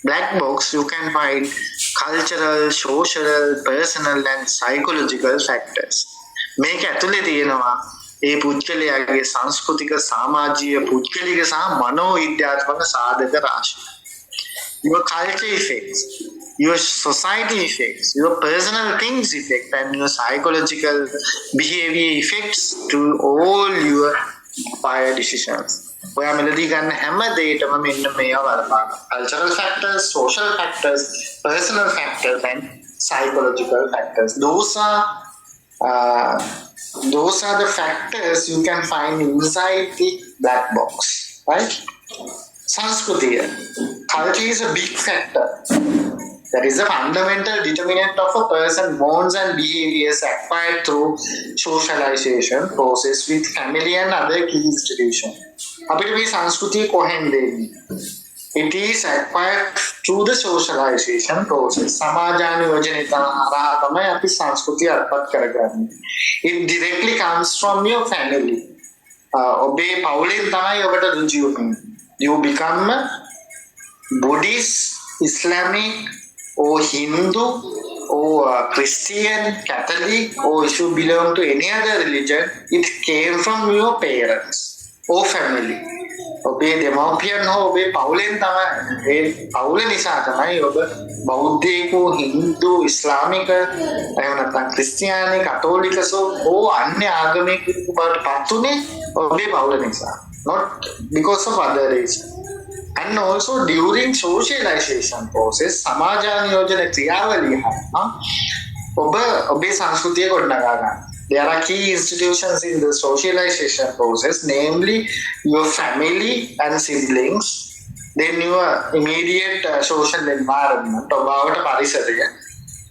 Speaker 1: black box you can find cultural, social, personal and psychological factors. මේක ඇතුලේ තියෙනවා ඒ පුද්ගලයාගේ සංස්කෘතික, සමාජීය, පුද්ගලික සහ මනෝවිද්‍යාත්මක සාධක රාශිය. Your culture effects, your society effects, your personal things effect and your psychological behavior effects to all your buyer decisions. ඔයා මෙලදී ගන්න හැම දෙයකම මෙන්න මේවා බලපාන. Cultural factors, social factors, personal factors and psychological factors. Those are the factors you can find inside the black box, right? Sanskriya. Culture is a big factor. That is a fundamental determinant of a person's bonds and behaviors acquired through socialization process with family and other key institutions. අපිට මේ සංස්කෘතිය කොහෙන්ද එන්නේ? It is acquired through the socialization process. සමාජානුයෝජනය හරහා තමයි අපි සංස්කෘතිය අත්පත් කරගන්නේ. It directly comes from your family. ඔබේ පවුලෙන් තමයි ඔබට රුචිය වෙන්නේ. You become Buddhist, Islamic, or Hindu, or Christian, Catholic, or if you belong to any other religion, it came from your parents or family. ඔබේ දෙමව්පියන් හෝ ඔබේ පවුලෙන් තමයි ඒ පවුල නිසා තමයි ඔබ බෞද්ධයෙකු, හින්දු, ඉස්ලාමික, එහෙම නැත්නම් ක්‍රිස්තියානි, කතෝලික හෝ අන්‍ය ආගමිකයෙකු බවට පත් උනේ ඔබේ පවුල නිසා. Not because of other reason. And also during socialization process, සමාජානුයෝජන ක්‍රියාවලිය හරහා ඔබේ සංස්කෘතිය ගොඩනගා ගන්න. There are key institutions in the socialization process, namely your family and siblings, then your immediate social environment,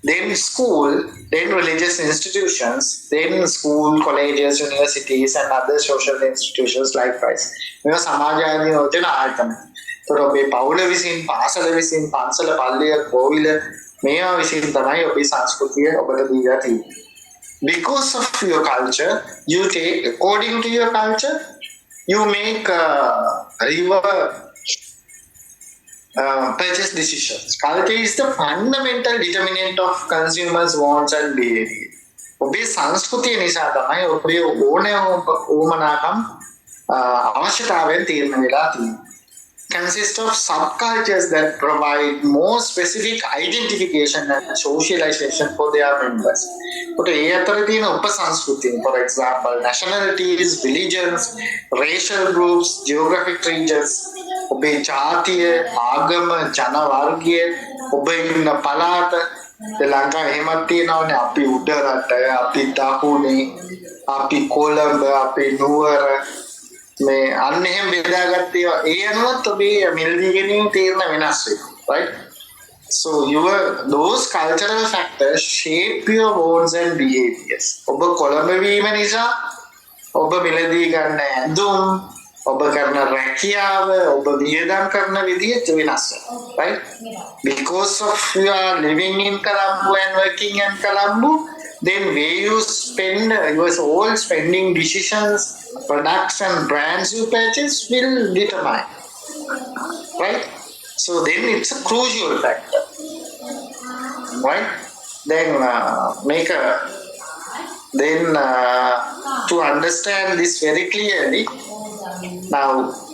Speaker 1: then school, then religious institutions, then school, colleges, universities, and other social institutions likewise. මේ සමාජානුයෝජන ආයතන. තොර ඔබේ පවුල විසින්, පාසල විසින්, පන්සල, පල්ලිය, කෝවිල මේවා විසින් තමයි ඔබේ සංස්කෘතිය ඔබට දීලා තියෙන්නේ. Because of your culture, you take, according to your culture, you make purchase decisions. Culture is the fundamental determinant of consumers' wants and behavior. ඔබේ සංස්කෘතිය නිසා තමයි ඔබේ ඕමනාකම් අවශ්‍යතාවයෙන් තීරණය වෙලා තියෙන්නේ. Consist of subcultures that provide more specific identification and socialization for their members. But ඒ අතර තියෙන උපසංස්කෘතිය, for example, nationalities, religions, racial groups, geographic regions, ඔබේ ජාතිය, ආගම, ජන වර්ගය, ඔබ ඉන්න පළාත, ලංකාවේ එහෙමත් තියෙනවනේ අපි උඩ රට, අපි දකුණේ, අපි කොළඹ, අපි නුවර මේ අන්න එහෙම බෙදාගත්තේ ඒ අනුවත් ඔබේ මිලදී ගැනීම තීරණ වෙනස් වෙනවා, right? So those cultural factors shape your wants and behaviors. ඔබ කොළඹ වීම නිසා ඔබ මිලදී ගන්න ඇඳුම්, ඔබ කරන රැකියාව, ඔබ වියදම් කරන විදිය වෙනස් වෙනවා, right? Because of you are living in Colombo and working in Colombo, then where you spend your all spending decisions, products and brands you purchase will determine, right? So then it's a crucial factor, right? Then to understand this very clearly, now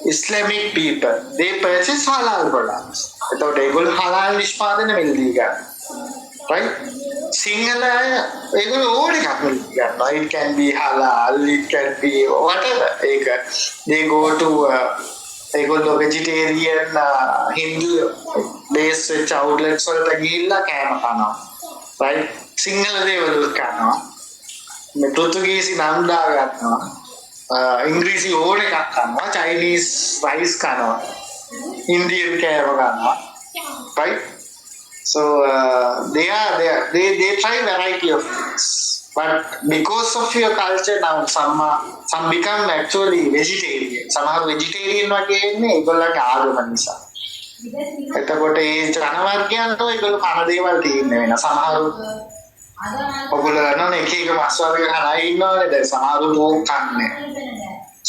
Speaker 1: Islamic people, they purchase halal products. Without able halal නිෂ්පාදන මිලදී ගන්න, right? Sinhala ඒගොල්ලෝ ඕන එකක් මිලදී ගන්නවා. It can be halal, it can be whatever. They go to ඒගොල්ලෝ vegetarian Hindu based වෙච්ච outlets වලට ගිහිල්ලා කෑම කනවා, right? සිංහල දේවල් කනවා, මේ පෘතුගීසි නම් දා ගන්නවා, ඉංග්‍රීසි ඕන එකක් කනවා, Chinese rice කනවා, Indian කෑම කනවා, right? So they try variety of things, but because of your culture now some become actually vegetarian. සමහර vegetarian වගේ ඉන්නේ ඒගොල්ලන්ගේ ආගම නිසා. එතකොට ඒ ජනවර්ගයන්ට ඒගොල්ලෝ කන දේවල් තියෙන්නේ වෙන. සමහරු ඔයගොල්ලෝ දන්නවනේ එක එක මස් වර්ග කන අය ඉන්නවනේ. දැන් සමහරු pork කන්නේ,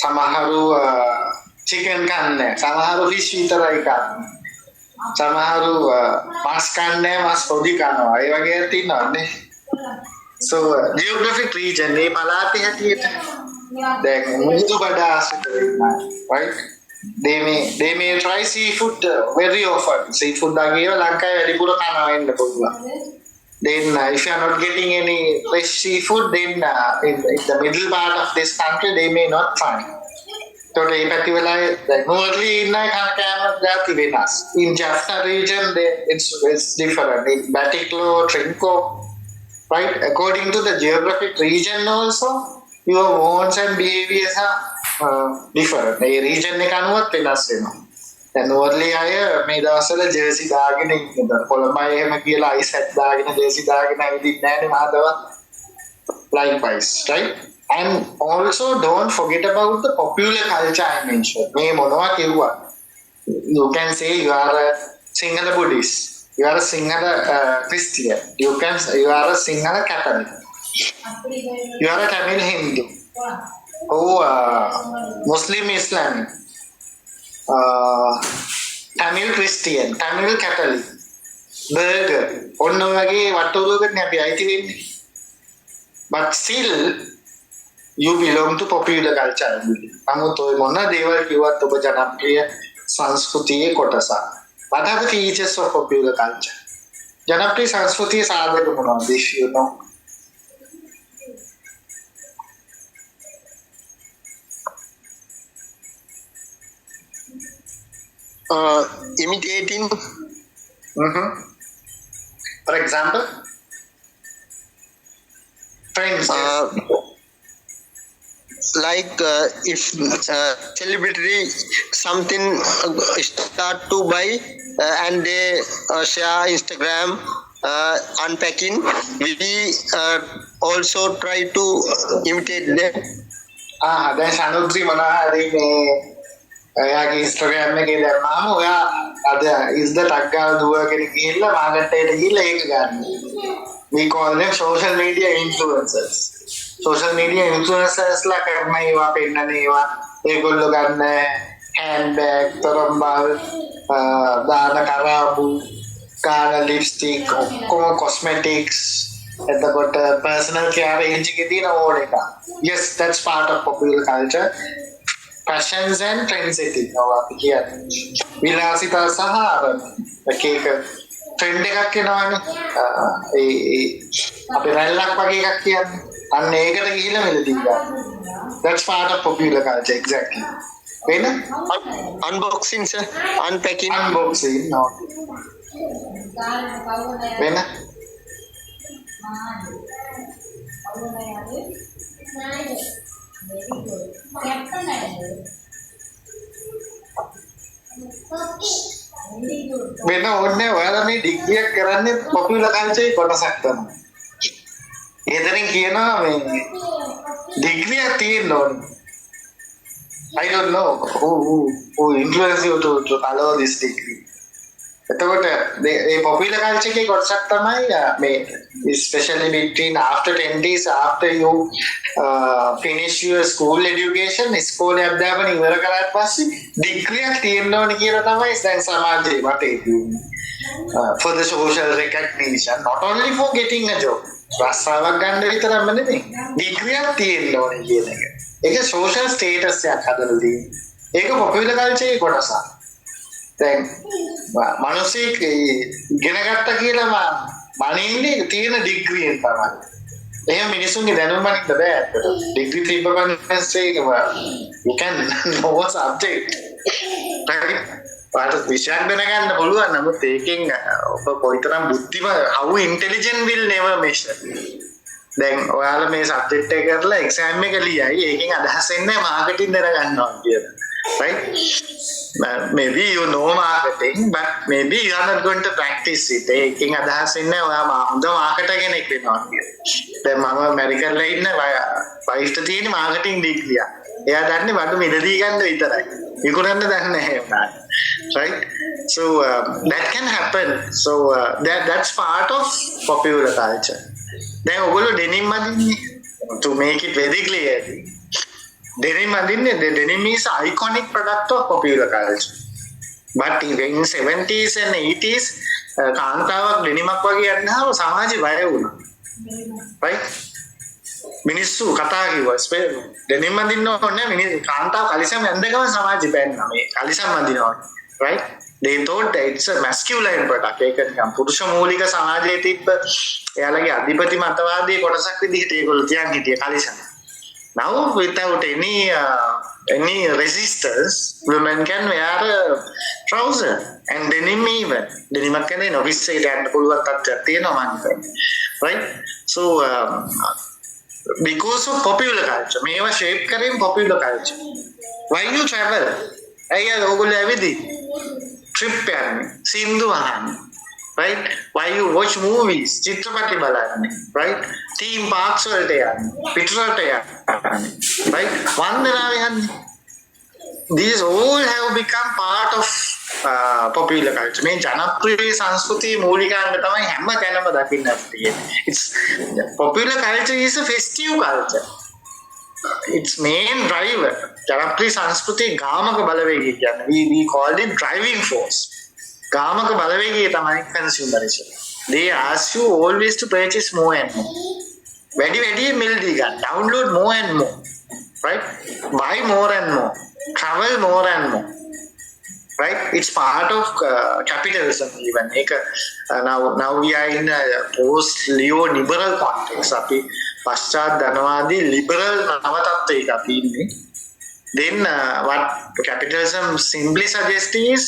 Speaker 1: සමහරු chicken කන්නේ, සමහරු fish විතරයි කන්නේ, සමහරු මස් කන්නේ, මස් පොඩි කනවා. ඒ වගේ තියෙනවනේ. So geographic region මේ පළාතේ හැටියට දැන් මුහුදු බඩාසට right? They may try seafood very often. Seafood වගේ ලංකාවේ වැඩිපුර කනවා වෙන්න පුළුවන්. Then if you are not getting any fresh seafood, then in the middle part of this country they may not try. So ඒ පැති වල දැන් normally ඉන්න කෑම ಜಾති වෙනස්. In Jaffna region it's different. In Batticlo, Trinco, right? According to the geographic region also, your wants and behaviors are different. A region එක අනුවත් වෙනස් වෙනවා. දැන් normally අය මේ දවස්වල ජර්සි දාගෙන ඉන්නවා. කොළඹයි එහෙම කියලා අයිස් හැට් දාගෙන ජර්සි දාගෙන ඇවිදින්නේ නැහැ නේ මහදව. Likewise, right? And also don't forget about the popular culture I mentioned. මේ මොනවා කිව්වා? You can say you are a Sinhala Buddhist. You are a Sinhala Christian. You are a Sinhala Catholic. You are a Tamil Hindu. Oh, Muslim Islamic. Tamil Christian. Tamil Catholic. Burger. ඔන්න වගේ වට්ටෝරුවකට අපි අයිති වෙන්නේ. But still you belong to popular culture. නමුත් ඔය මොන දේවල් කිව්වත් ඔබ ජනප්‍රිය සංස්කෘතියේ කොටසක්. What are the features of popular culture? ජනප්‍රිය සංස්කෘතියේ සාධක මොනවද? If you know.
Speaker 2: Imitating.
Speaker 1: For example, for instance,
Speaker 2: like if celebrity something start to buy and they share Instagram unpacking, we also try to imitate them.
Speaker 1: දැන් සනුද්‍රි මොනවා හරි මේ එයාගේ Instagram එකේ දැම්මාම ඔයා අද is the ටග් ගාලා දුවගෙන ගිහිල්ලා මාකට් එකට ගිහිල්ලා ඒක ගන්න. We call them social media influencers. Social media influencers ලා කරන ඒවා පෙන්නන ඒවා ඒගොල්ලෝ ගන්න handbag තරම්බල් දාන කරාබු කාන ලිප්ස්ටික් ඔක්කොම cosmetics එතකොට personal care range එකේ තියෙන ඕන එක. Yes, that's part of popular culture. Fashions and trend setting. අපි කියන්නේ විලාසිතා සහ එක එක ට්‍රෙන්ඩ් එකක් එනවනේ. ඒ අපි රැල්ලක් වගේ එකක් කියන්නේ. අන්න ඒකට ගිහිල්ලා මෙලදී ගන්න. That's part of popular culture exactly. වෙන
Speaker 2: unboxing sir, unpacking.
Speaker 1: Unboxing no. වෙන වෙන ඕනේ ඔයාලා මේ ඩිග්‍රියක් කරන්නේ පොපියුලර් කල්චරේ කොටසක් තමයි. එතනින් කියනවා මේ ඩිග්‍රියක් තියෙන්න ඕනේ. I don't know who influenced you to follow this degree. එතකොට මේ පොපියුලර් කල්චර් එකේ කොටසක් තමයි මේ especially between after 20s after you finish your school education ඉස්කෝලේ අධ්‍යාපනය ඉවර කරාට පස්සේ ඩිග්‍රියක් තියෙන්න ඕනේ කියලා තමයි දැන් සමාජයේ වටේ තියෙන්නේ. For the social recognition, not only for getting a job. රස්සාවක් ගන්න විතරක්ම නෙමෙයි ඩිග්‍රියක් තියෙන්න ඕනේ කියන එක. ඒක social status එකක් හදලා තියෙන්නේ. ඒක පොපියුලර් කල්චරේ කොටසක්. දැන් මිනිස්සෙක් ඉගෙන ගත්තා කියලා මනින්නේ තියෙන ඩිග්‍රියෙන් තමයි. එහෙනම් මිනිස්සුන්ගේ දැනුම මනින්න බෑ ඇත්තට. ඩිග්‍රී තිබ්බ පස්සේ you can know a subject. පාට විෂයක් දැනගන්න පුළුවන් නමුත් ඒකෙන් ඔබ කොයිතරම් බුද්ධිමත් how intelligent will never measure. දැන් ඔයාලා මේ සබ්ජෙක්ට් එක කරලා එක්සෑම් එක ලියයි ඒකෙන් අදහස් වෙන්නේ මාකටිං දැනගන්නවා කියලා. Right? Maybe you know marketing but maybe you are not going to practice it. ඒකෙන් අදහස් වෙන්නේ ඔයා හොඳ මාකටර් කෙනෙක් වෙනවා කියලා. දැන් මම ඇමරිකන්ලා ඉන්න වයිෆ්ට තියෙන මාකටිං ඩිග්‍රිය. එයා දන්නේ බඩු මිලදී ගන්න විතරයි. විකුණන්න දන්නේ නැහැ උනාට. Right? So that can happen. So that's part of popular culture. Then ඔයගොල්ලෝ denim අඳින්නේ to make it very clear. Denim අඳින්නේ the denim is iconic product of popular culture. But in 70s and 80s කාන්තාවක් denim-ක් වගේ අඳිනහම සමාජෙ බය වුණා. Right? මිනිස්සු කතා කිව්වා denim අඳින්න ඕනේ මිනිස්සු කාන්තාව කලිසම් ඇඳගම සමාජෙ බැන්නා මේ කලිසම් අඳිනවා. Right? They thought that it's a masculine product. ඒක නිකන් පුරුෂ මූලික සමාජයේ තිබ්බ එයාලගේ අධිපති මතවාදී කොටසක් විදිහට ඒගොල්ලෝ තියන් හිටියේ කලිසම්. Now without any resistance, women can wear a trouser and denim even. Denim එකක් කියන්නේ office එකට යන්න පුළුවන් තත්ත්වයක් තියෙනවා මම හිතන්නේ. Right? So because of popular culture, මේවා shape කරේ popular culture. Why you travel? අයියා ඔයගොල්ලෝ ඇවිදී trip යන්නේ සින්දු අහන්නේ. Right? Why you watch movies? චිත්‍රපටි බලන්නේ. Right? තීම් පාක්ස් වලට යන්නේ පිටරට යන්නේ right වන්දනාවේ යන්නේ these all have become part of popular culture මේ ජනප්‍රිය සංස්කෘතියේ මූලිකාංග තමයි හැම තැනම දකින්න තියෙන්නේ it's popular culture is a festive culture its main driver ජනප්‍රිය සංස්කෘතියේ ගාමක බලවේගය කියන්නේ we call it driving force ගාමක බලවේගය තමයි consumerism they ask you always to purchase more and more වැඩි මිල් දී ගන්න download more and more right buy more and more travel more and more right it's part of capitalism even now we are in a post neoliberal context api paschat dhanawadi liberal නව තත්ත්වයක අපි ඉන්නේ then what capitalism simply suggests is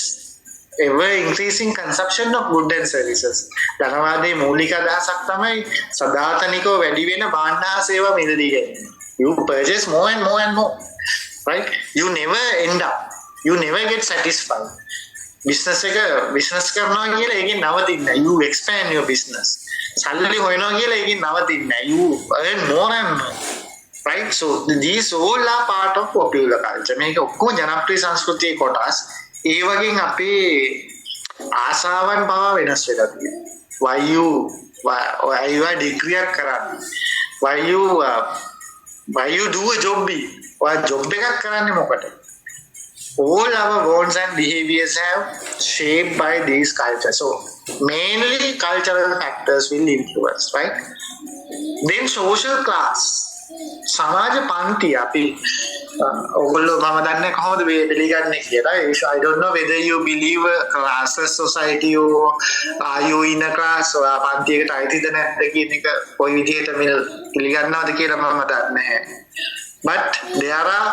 Speaker 1: ever increasing consumption of goods and services ධනවාදයේ මූලික අදහසක් තමයි සදාතනිකව වැඩි වෙන භාණ්ඩ හා සේවා මිලදී ගැනීම you purchase more and more and more right you never end up you never get satisfied business කරනවා කියලා ඒකෙන් නවතින්නේ you expand your business සල්ලි හොයනවා කියලා ඒකෙන් නවතින්නේ you earn more and more right so these all are part of popular culture මේක ඔක්කොම ජනප්‍රිය සංස්කෘතියේ කොටස් ඒ වගේම අපේ ආසාවන් පවා වෙනස් වෙලා තියෙනවා why you are degree එකක් කරන්නේ why you do a job ඔය job එකක් කරන්නේ මොකටද all our wants and behaviors have shaped by these cultures so mainly cultural factors will influence right then social class සමාජ පන්ති අපි ඔයගොල්ලෝ මම දන්නේ කොහොමද මේ පිළිගන්නේ කියලා I don't know whether you believe classes society or are you in a class or පන්තියකට අයිතිද නැද්ද කියන එක කොයි විදිහට මේ පිළිගන්නවද කියලා මම දන්නේ නැහැ but there are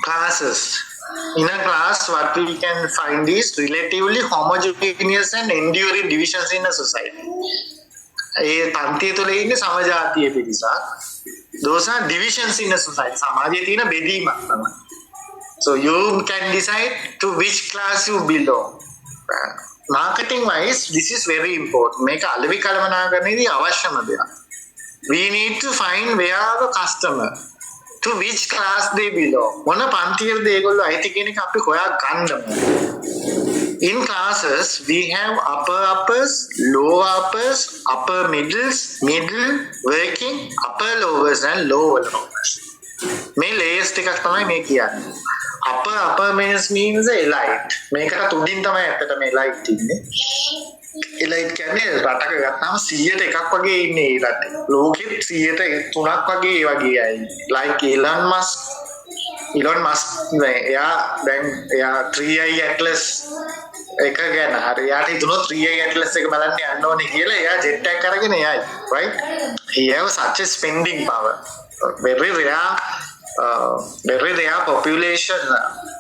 Speaker 1: classes in a class what we can find is relatively homogeneous and enduring divisions in a society ඒ පන්තිය තුළ ඉන්නේ සමජාතීය පිරිසක් those are divisions in a society සමාජයේ තියෙන බෙදීමක් තමයි so you can decide to which class you belong marketing wise this is very important මේක අලෙවි කළමනාකරණයේදී අවශ්‍යම දෙයක් we need to find where are the customer to which class they belong මොන පන්තියේද ඒගොල්ලෝ අයිති කියන එක අපි හොයා ගන්න in classes we have uppers lower uppers upper middle working upper lowers and lower lowers මේ layers ටිකක් තමයි මේ කියන්නේ upper means elite මේකට උඩින් තමයි අපිට මේ elite ඉන්නේ elite කියන්නේ රටක ගත්තාම 100ට එකක් වගේ ඉන්නේ ඒ රටේ ලෝකෙත් 100ට 3ක් වගේ ඒ වගේ අය like Elon Musk එයා 3i Atlas එක ගැන හරි යාට හිතුණොත් 3i Atlas එක බලන්න යන්න ඕනේ කියලා එයා ජෙට් එකක් අරගෙන යයි right he have such a spending power very rare population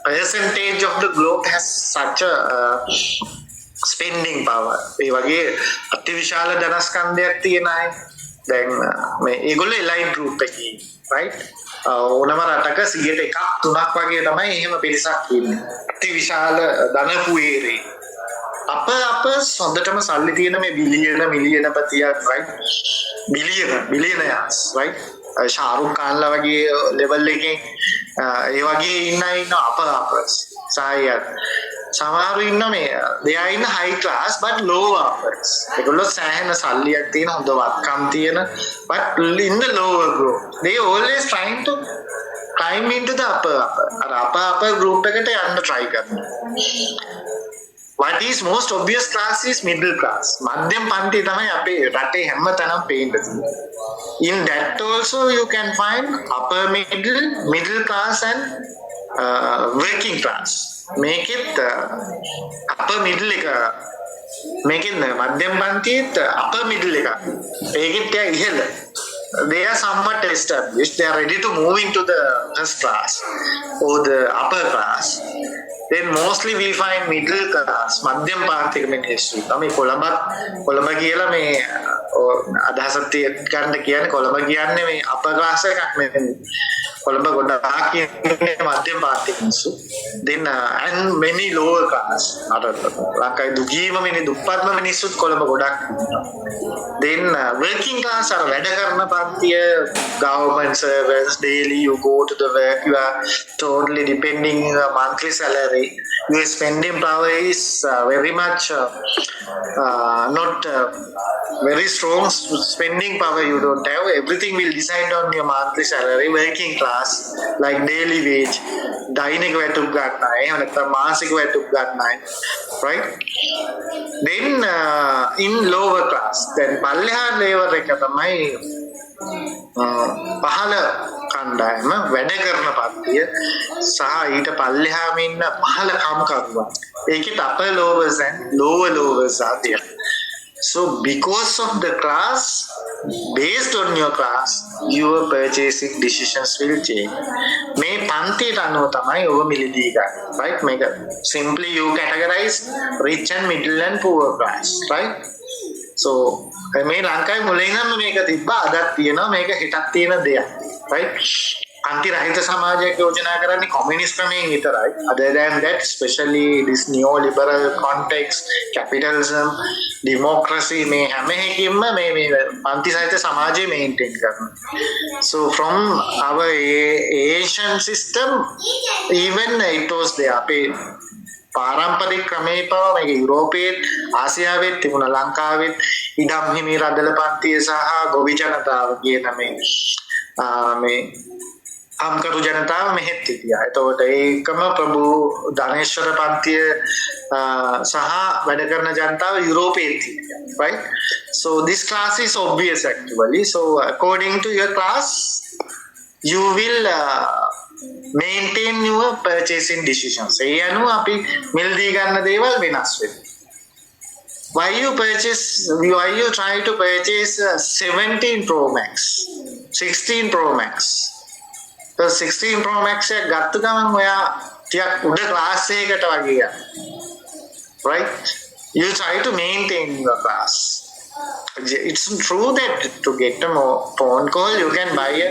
Speaker 1: percentage of the globe has such a spending power ඒ වගේ අතිවිශාල ධනස්කන්ධයක් තියෙන අය දැන් මේ ඒගොල්ලෝ elite group එකේ right ඕනම රටක 100ට එකක් 3ක් වගේ තමයි එහෙම පිරිසක් ඉන්නේ. අතිවිශාල ධනපුවේරේ. අපස් හොඳටම සල්ලි තියෙන මේ මිලියන පතියක් right? Billionaires right? ශාරුක් ખાන්ලා වගේ ලෙවල් එකේ ඒ වගේ ඉන්න අපස් සායත් සමහරු ඉන්න මේ they are in high class but low uppers ඒගොල්ලෝ සෑහෙන සල්ලියක් තියෙන හොඳ වත්කම් තියෙන but in the lower group they always trying to climb into the upper group එකට යන්න try කරනවා what is most obvious class is middle class මධ්‍යම පන්ති තමයි අපේ රටේ හැම තැනම පේන්නේ in that also you can find upper middle class and working class make it upper middle එක make it මධ්‍යම පන්තියත් upper middle එක ඒකත් ඉහළ they are somewhat established they are ready to move into the first class or the upper class then mostly we find middle class මධ්‍යම පාන්තික මිනිස්සු තමයි කොළඹ කියලා මේ අදහසක් ගන්න කියන්නේ කොළඹ කියන්නේ මේ අපර් ක්ලාස් එකක් නෙමෙයි. කොළඹ ගොඩාක් ඉන්නේ මධ්‍යම පාර්ශ්ව මිනිස්සු. then and many lower class අර ලංකාවේ දුගීම මිනිස්සු දුප්පත්ම මිනිස්සුත් කොළඹ ගොඩක් ඉන්නවා. then working class අර වැඩ කරන පන්තිය government service daily you go to the work you are totally depending on the monthly salary. Your spending power is very much not very strong spending power you don't have. Everything will decide on your monthly salary. Working class like daily wage දෛනික වැටුප් ගන්නයි එහෙම නැත්නම් මාසික වැටුප් ගන්නයි right. Then in lower class then පල්ලෙහා level එක තමයි පහළ කණ්ඩායම වැඩ කරන පන්තිය සහ ඊට පල්ලෙහාම ඉන්න පහළ කම්කරුවන්. ඒකෙත් upper lowers and lower lowers are there. So because of the class, based on your class, your purchasing decisions will change. මේ පන්තියට අනුව තමයි ඔබ මිලදී ගන්න. right. මේක simply you categorize rich and middle and poor class right. So මේ ලංකාවේ මුලින්ම මේක තිබ්බා අදත් තියෙනවා මේක හිතක් තියෙන දෙයක් right. අන්ති රහිත සමාජයක් යෝජනා කරන්නේ කොමියුනිස්ට් ක්‍රමයෙන් විතරයි. other than that especially this neoliberal context capitalism democracy මේ හැම එකකින්ම මේ අන්ති සහිත සමාජය මේන්ටේන් කරනවා. So from our Asian system even it was there අපේ පාරම්පරික ක්‍රමේ පව මේක යුරෝපයේත් ආසියාවෙත් තිබුණා ලංකාවෙත් ඉඩම් හිමි රදල පන්තිය සහ ගොවි ජනතාව කියන මේ අම්කරු ජනතාව මෙහෙත් හිටියා. එතකොට ඒකම ප්‍රභු ධනේශ්වර පන්තිය සහ වැඩ කරන ජනතාව යුරෝපයේත් හිටියා right. So this class is obvious actually. So according to your class you will maintain your purchasing decisions. ඒ අනුව අපි මිලදී ගන්න දේවල් වෙනස් වෙනවා. Why you try to purchase 17 Pro Max 16 Pro Max. So 16 Pro Max එක ගත්ත ගමන් ඔයා ටිකක් උඩ ක්ලාස් එකකට වගේ යනවා right. You try to maintain your class. It's true that to get a phone call you can buy a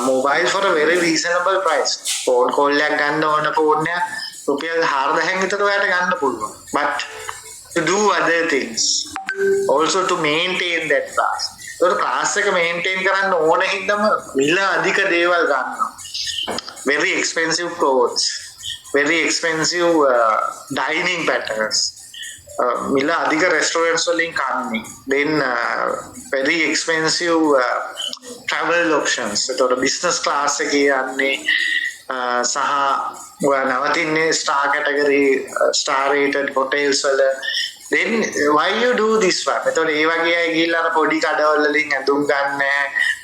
Speaker 1: mobile for a very reasonable price. phone call එකක් ගන්න ඕන phone එක රුපියල් 4000න් විතර ඔයාලට ගන්න පුළුවන්. But to do other things also to maintain that class. So class එක maintain කරන්න ඕන හින්දාම මිල අධික දේවල් ගන්නවා. Very expensive clothes, very expensive dining patterns. මිල අධික restaurants වලින් කන්නේ. Then very expensive travel options. So business class එකේ යන්නේ සහ ඔයා නවතින්නේ star category star rated hotels වල. Then why you do this one? එතකොට ඒ වගේ අය ගිහිල්ලා අර පොඩි කඩවල වලින් ඇඳුම් ගන්න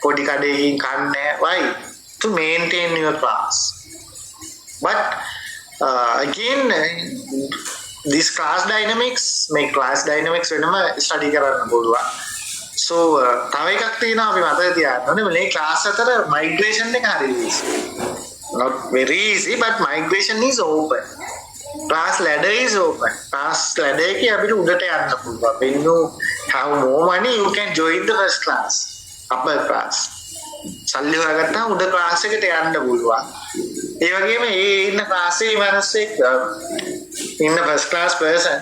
Speaker 1: පොඩි කඩේකින් කන්නේ why? To maintain your class. But again this class dynamics make class dynamics වෙනම study කරන්න පුළුවන්. So තව එකක් තියෙනවා අපි මතක තියාගන්න ඕනේ මේ class අතර migration එක හරි easy. Not very easy but migration is open. Class ladder is open. Class ladder එකේ අපිට උඩට යන්න පුළුවන්. When you have more money you can join the first class, upper class. සල්ලි හොයාගත්තා උඩ ක්ලාස් එකට යන්න පුළුවන්. ඒ වගේම ඒ ඉන්න ක්ලාස් එකේ මිනිස්සෙක් in the first class person,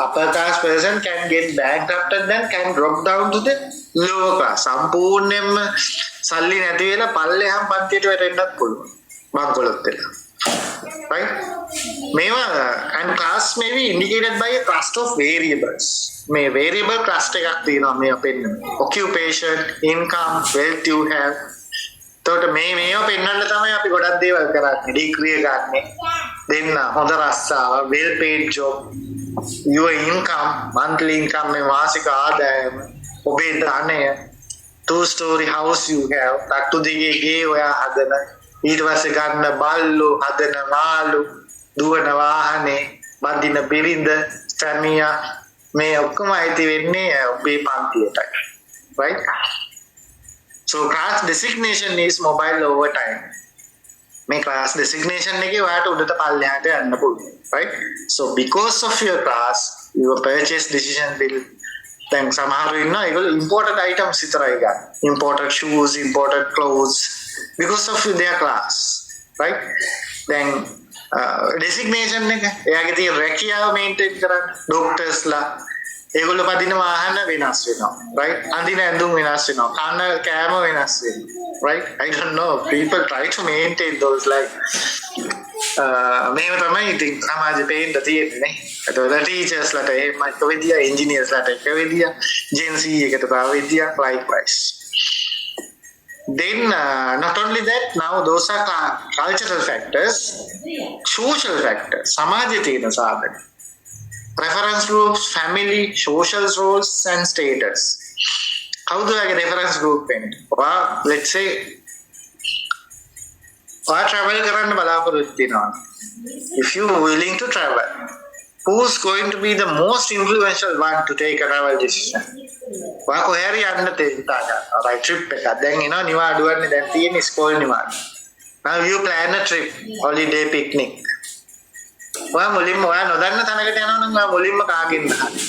Speaker 1: upper class person can get bankrupt and then can drop down to the lower class. සම්පූර්ණයෙන්ම සල්ලි නැති වෙලා පල්ලෙහාම් පන්තියට වැටෙන්නත් පුළුවන්. බංකොලොත් වෙලා. Right? මේවා and class may be indicated by a cluster of variables. මේ variable cluster එකක් තියෙනවා මේ අපෙන්න. Occupation, income, wealth you have. එතකොට මේවා පෙන්වන්න තමයි අපි ගොඩක් දේවල් කරන්නේ. ඩිග්‍රී එක ගන්නෙ. දෙන්න හොඳ රස්සාව, well paid job, your income, monthly income මේ මාසික ආදායම, ඔබේ ධනය, 2-story house you have, තට්ටු දිගේ ගේ ඔයා හදන, ඊට පස්සේ ගන්න බල්ලෝ, හදන මාළු, දුවන වාහනේ, බඳින බිරිඳ, සැමියා මේ ඔක්කොම අයිති වෙන්නේ ඔබේ පන්තියටයි. Right? So class designation is mobile over time. මේ class designation එකේ ඔයාට උඩට පල්ලෙහාට යන්න පුළුවන්. Right? So because of your class, your purchase decision will දැන් සමහර ඉන්නවා ඒගොල්ලෝ imported items විතරයි ගන්න. Imported shoes, imported clothes because of their class, right? දැන් designation එක එයාගේ තියෙන රැකියාව maintain කරන්න doctorsලා ඒගොල්ලෝ පදින වාහන වෙනස් වෙනවා, right? අඳින ඇඳුම් වෙනස් වෙනවා, කන කෑම වෙනස් වෙනවා, right? I don't know, people try to maintain those like මේව තමයි ඉතින් සමාජෙ පේන්න තියෙන්නේ නේ. ඒතකොට ටීචර්ස්ලාට එහෙම එක විදිය, ඉන්ජිනියර්ස්ලාට එක විදිය, Gen Z එකට තව විදිය, likewise. Then not only that, now those are cultural factors, social factors, සමාජයේ තියෙන සාධක. Reference groups, family, social roles and status. How do I get reference group in? Well, let's say travel කරන්න බලාපොරොත්තු වෙනවා. If you willing to travel, who's going to be the most influential one to take a travel decision? ඔයා කොහේරි යන්න තේරුම් right trip එකක්. දැන් එනවා නිවා අඩුවන්නේ දැන් තියෙන school නිවා. Now you plan a trip, holiday picnic. ඔයා මුලින්ම ඔයා නොදන්න තැනකට යනවා නම් ඔයා මුලින්ම කාගෙන්ද අහන්නේ?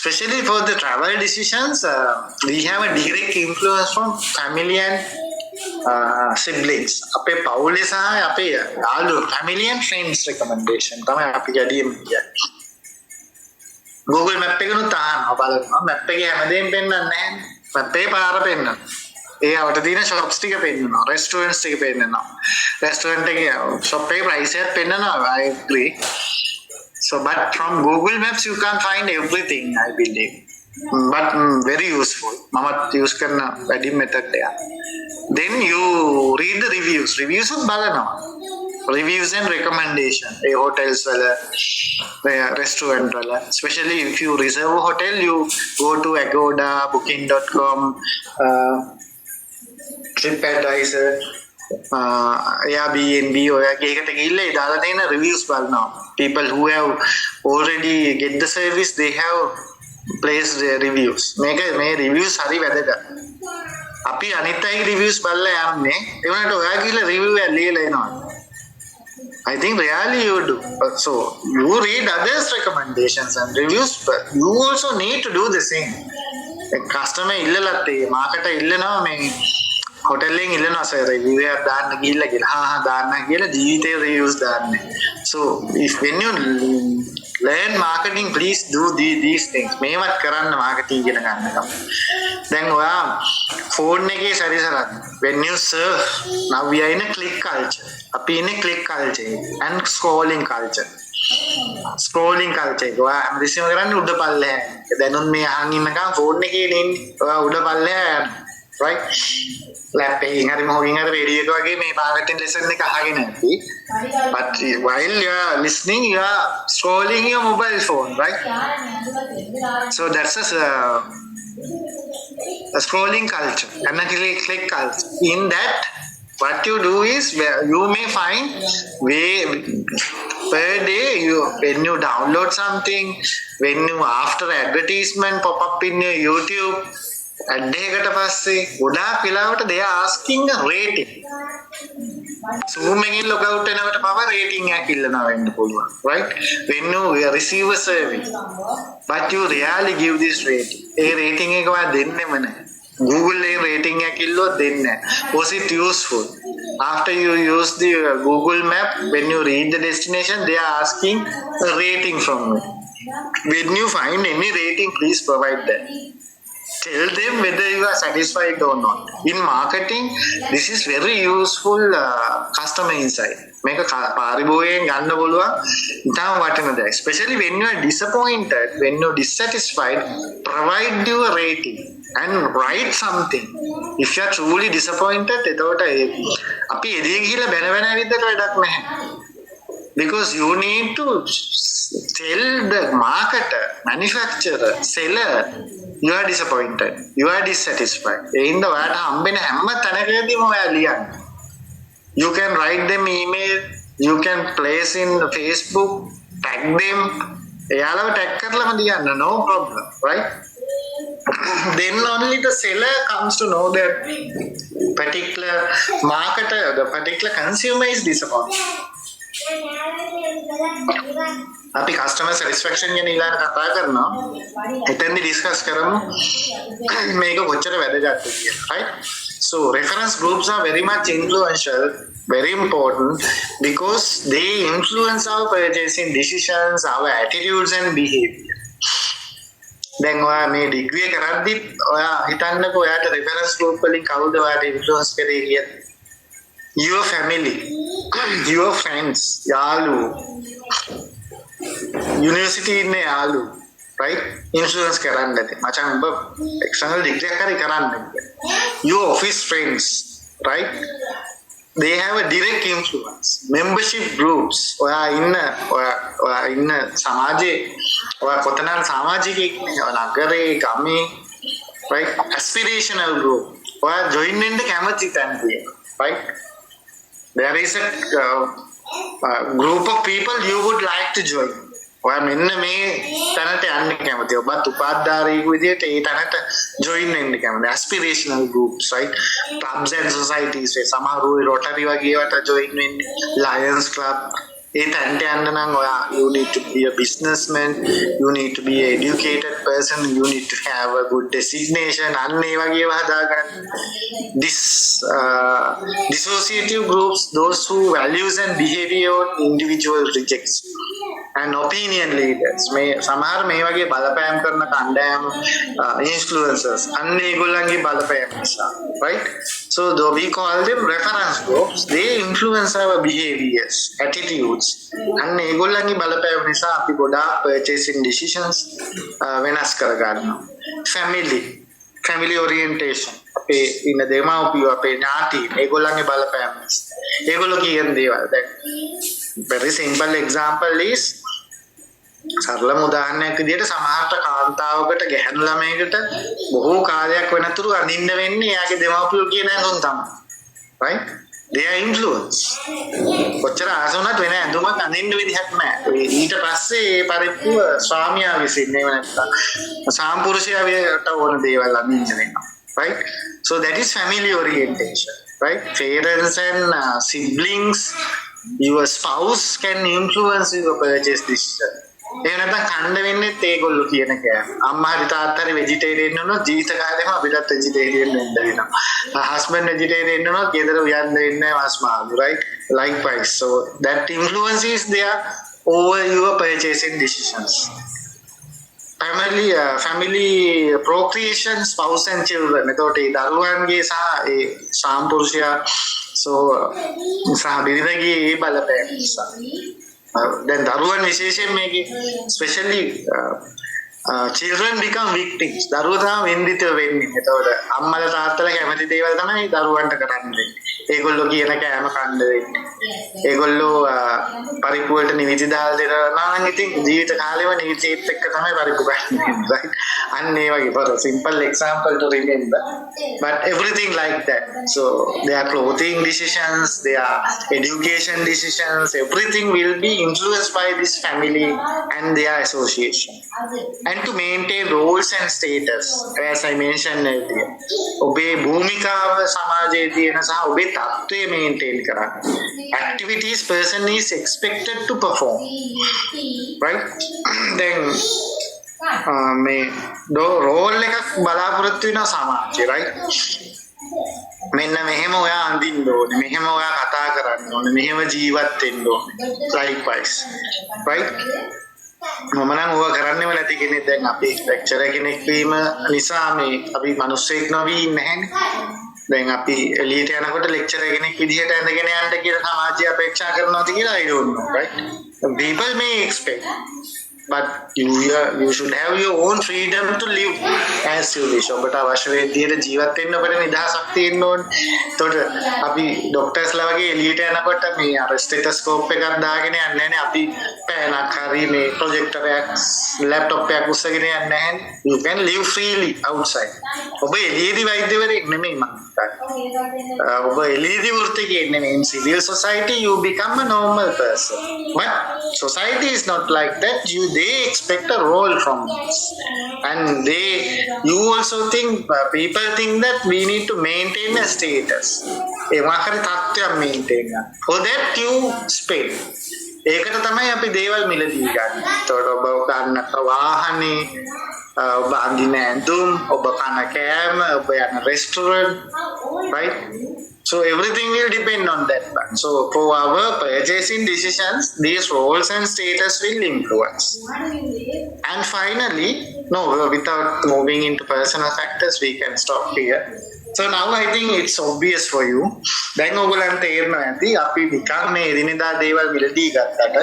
Speaker 1: Especially for the travel decisions, we have a direct influence from family and siblings. අපේ පවුලේ සහ අපේ යාළුවෝ, family and friends recommendation තමයි අපි ගැඩියම කියන්නේ. Google Map එකනොත් අහනවා බලනවා. Map එකේ හැමදේම පෙන්නන්නේ නැහැ. Map එකේ පාර පෙන්නනවා. ඒ අවට තියෙන shops ටික පෙන්නනවා. Restaurants ටික පෙන්නනවා. Restaurant එකේ shop එකේ price එකක් පෙන්නනවා. I agree. So, but from Google Maps you can't find everything, I believe. But very useful. Mamat use karna වැඩි method එක. Then you read the reviews. Reviews of බලනවා. Reviews and recommendation. A hotels wala, restaurant wala. Especially if you reserve a hotel, you go to Agoda, Booking.com, TripAdvisor, Airbnb ඔයගේ එකට ගිහිල්ලා ඒ දාලා තියෙන reviews බලනවා. People who have already get the service, they have placed their reviews. මේ reviews හරි වැදගත්. අපි අනිත් අයගේ reviews බලලා යන්නේ. ඒ වුණාට ඔයා ගිහිල්ලා review එක ලියලා එනවා. I think really you do. So you read others' recommendations and reviews, but you also need to do the same. Customer ඉල්ලලත් ඒ මාකට් ඉල්ලනවා මේ hotel එකෙන් ඉල්ලනවා සර් review එකක් දාන්න ගිහිල්ලා කියලා. හා දාන්න කියලා ජීවිතේ reviews දාන්නේ. So if when you learn marketing, please do these things. මේවත් කරන්න marketing ඉගෙන ගන්නකම්. දැන් ඔයා phone එකේ සැරිසරන්න. When you surf, now we are in a click culture. අපි ඉන්නේ click culture and scrolling culture. Scrolling culture එක ඔයා හැමදෙස්සම කරන්නේ උඩ පල්ලෙහා. දැනුත් මේ අහන් ඉන්නකම් phone එකේ ඉන්නේ. ඔයා උඩ පල්ලෙහා යන්න. Right? Lap එකකින් හරි මොකකින් හරි රේඩියෝ එක වගේ මේ marketing lesson එක අහගෙන ඇති. But while you are listening, you are scrolling your mobile phone, right? So that's a scrolling culture and a click culture. In that, what you do is you may find per day when you download something, when you after advertisement pop up in your YouTube. Ad එකකට පස්සේ ගොඩාක් වෙලාවට they are asking a rating. Zoom එකෙන් log out වෙනකොට පව rating එකක් ඉල්ලනවා වෙන්න පුළුවන්, right? When you receive a service, but you really give this rating. A rating එක ඔයා දෙන්නෙම නැහැ. Google එකේ rating එකක් ඉල්ලුවොත් දෙන්නේ නැහැ. Was it useful? After you use the Google map, when you read the destination, they are asking a rating from you. When you find any rating, please provide that. Tell them whether you are satisfied or not. In marketing, this is very useful customer insight. Make a පාරිභෝගයෙන් ගන්න බලුවා. ඉතාම වටින දෙයක්. Especially when you are disappointed, when you are dissatisfied, provide your rating and write something. If you are truly disappointed, එතකොට අපි එදී ගිහලා බැන විදිහට වැඩක් නැහැ. Because you need to tell the marketer, manufacturer, seller, you are disappointed, you are dissatisfied. In the ඔයාට හම්බෙන හැම තැනකදීම ඔයා ලියන්න. You can write them email, you can place in Facebook, tag them. එයාලව tag කරලාම ලියන්න, no problem, right? then only the seller comes to know that particular marketer, the particular consumer is disappointed. අපි customer satisfaction ගැන ඊළඟ කතා කරනවා. එතෙන්දි discuss කරමු මේක කොච්චර වැදගත්ද කියලා. Right? So reference groups are very much influential, very important because they influence our purchasing decisions, our attitudes and behavior. දැන් ඔයා මේ ඩිග්‍රී කරද්දි ඔයා හිතන්නකෝ ඔයාට reference group වලින් කවුද ඔයාට influence කරේ කියලා. Your family, your friends, යාළු, university ඉන්න යාළු, right? Influence කරන්න ඇති. මචං ඔබ external degree එකක් හරි කරන්න කියලා. Your office friends, right? They have a direct influence. Membership groups, ඔයා ඉන්න සමාජයේ ඔයා කොතනද සමාජිකයෙක් නේ, ඔයා නගරේ ගමේ, right? Aspirational group, ඔයා join වෙන්න කැමති තැන තියෙනවා, right? There is a group of people you would like to join. ඔයා මෙන්න මේ තැනට යන්න කැමතියි. ඔබත් උපාධාරයෙකු විදිහට ඒ තැනට join වෙන්න කැමතියි. Aspirational groups, right? Clubs and societies, සමහරු Rotary වගේ ඒවට join වෙන්නේ. Lions Club. ඒ තැනට යන්න නම් ඔයා you need to be a businessman, you need to be an educated person, you need to have a good designation. අන්න ඒ වගේ ඒවා හදාගන්න. Dissociative groups, those who values and behavior individual rejects. And opinion leaders, මේ සමහර මේ වගේ බලපෑම් කරන කණ්ඩායම් influencers අන්න ඒගොල්ලන්ගේ බලපෑම් නිසා, right? So though we call them reference groups, they influence our behaviors, attitudes. අන්න ඒගොල්ලන්ගේ බලපෑම් නිසා අපි ගොඩාක් purchasing decisions වෙනස් කරගන්නවා. Family orientation, අපේ ඉන්න දෙමාපියෝ, අපේ ඥාතීන්, ඒගොල්ලන්ගේ බලපෑම් නිසා. ඒගොල්ලෝ කියන දේවල් දැන් very simple example is සරලම උදාහරණයක් විදිහට සමහරට කාන්තාවකට ගැහැණු ළමයකට බොහෝ කාලයක් වෙනතුරු අඳින්න වෙන්නේ එයාගේ දෙමාපියෝ කියන ඇඳුම් තමයි, right? They are influence. කොච්චර ආස වුණත් වෙන ඇඳුමක් අඳින්න විදිහක් නැහැ. ඊට පස්සේ ඒ පරිප්පුව ස්වාමියා විසින් එහෙම නැත්නම් සාම්පුරුෂයාට ඕන දේවල් අඳින්න වෙනවා, right? So that is family orientation, right? Parents and siblings, your spouse can influence your purchase decision. එහෙම නැත්නම් කන්න වෙන්නේත් ඒගොල්ලෝ කියන කෑම. අම්මා හරි තාත්තා හරි වෙජිටේරියන් වුණොත් ජීවිත කාලෙම අපිටත් වෙජිටේරියන් වෙන්න වෙනවා. හස්බන්ඩ් වෙජිටේරියන් වුණොත් ගෙදර උයන්න වෙන්නේ මාස් මාළු, right? Likewise. So that influence is there over your purchasing decisions. Family procreation, spouse and children. එතකොට ඒ දරුවන්ගේ සහ ඒ සාම්පුරුෂයා සහ බිරිඳගේ ඒ බලපෑම නිසා දැන් දරුවන් විශේෂයෙන් මේකේ especially children become victims. දරුවෝ තමයි වෙන්දිතව වෙන්නේ. එතකොට අම්මලා තාත්තලා කැමති දේවල් තමයි දරුවන්ට කරන්නේ. ඒගොල්ලෝ කියන කෑම කන්න දෙන්නේ. ඒගොල්ලෝ පරිප්පු වලට නිවිති දාලා දෙනවා නම් ඉතින් ජීවිත කාලෙම නිවිතිත් එක්ක තමයි පරිප්පු ගන්නේ, right? අන්න ඒ වගේ for a simple example to remember. But everything like that. So their clothing decisions, their education decisions, everything will be influenced by this family and their association. And to maintain roles and status, as I mentioned earlier, ඔබේ භූමිකාව සමාජයේ තියෙන සහ ඔබේ තත්ත්වය maintain කරන්න. Activities person is expected to perform, right? Then මේ role එකක් බලාපොරොත්තු වෙන සමාජය, right? මෙන්න මෙහෙම ඔයා අඳින්න ඕනේ, මෙහෙම ඔයා කතා කරන්න ඕනේ, මෙහෙම ජීවත් වෙන්න ඕනේ, likewise, right? මම නම් ඕවා කරන්නේම නැති කෙනෙක්. දැන් අපි ලෙක්චරර් කෙනෙක් වීම නිසා මේ අපි මිනිස්සෙක් නොවි නැහැනේ. දැන් අපි එළියට යනකොට ලෙක්චරර් කෙනෙක් විදිහට ඇඳගෙන යන්න කියලා සමාජය අපේක්ෂා කරනවාද කියලා I don't know, right? People may expect, but you should have your own freedom to live as you wish. ඔබට අවශ්‍ය විදිහට ජීවත් වෙන්න ඔබට නිදහසක් තියෙන්න ඕනේ. එතකොට අපි ડોක්ටර්ස්ලා වගේ එළියට යනකොට මේ අර ස්ටෙතොස්කෝප් එකක් දාගෙන යන්නේ නැහැ. අපි පෑනක් හරි මේ ප්‍රොජෙක්ටර් එකක් ලැප්ටොප් එකක් උස්සගෙන යන්නේ නැහැ. You can live freely outside. ඔබ එළියේදී වෛද්‍යවරයෙක් නෙමෙයි මම. ඔබ එළියේදී වෘත්තිකයෙක් නෙමෙයි. In civil society you become a normal person. But society is not like that. they expect a role from us. And you also think, people think that we need to maintain a status. Maintain. For that you spend. ඒකට තමයි අපි දේවල් මිලදී ගන්න. ඒතකොට ඔබ ගන්න වාහනේ, ඔබ අඳින ඇඳුම්, ඔබ කන කෑම, ඔබ යන restaurant, right? So everything will depend on that one. So for our purchasing decisions, these roles and status will influence. And finally, no, without moving into personal factors, we can stop here. So now I think it's obvious for you. දැන් ඔයගොල්ලන්ට තේරෙනවා ඇති අපි නිකන් මේ එදිනෙදා දේවල් මිලදී ගත්තට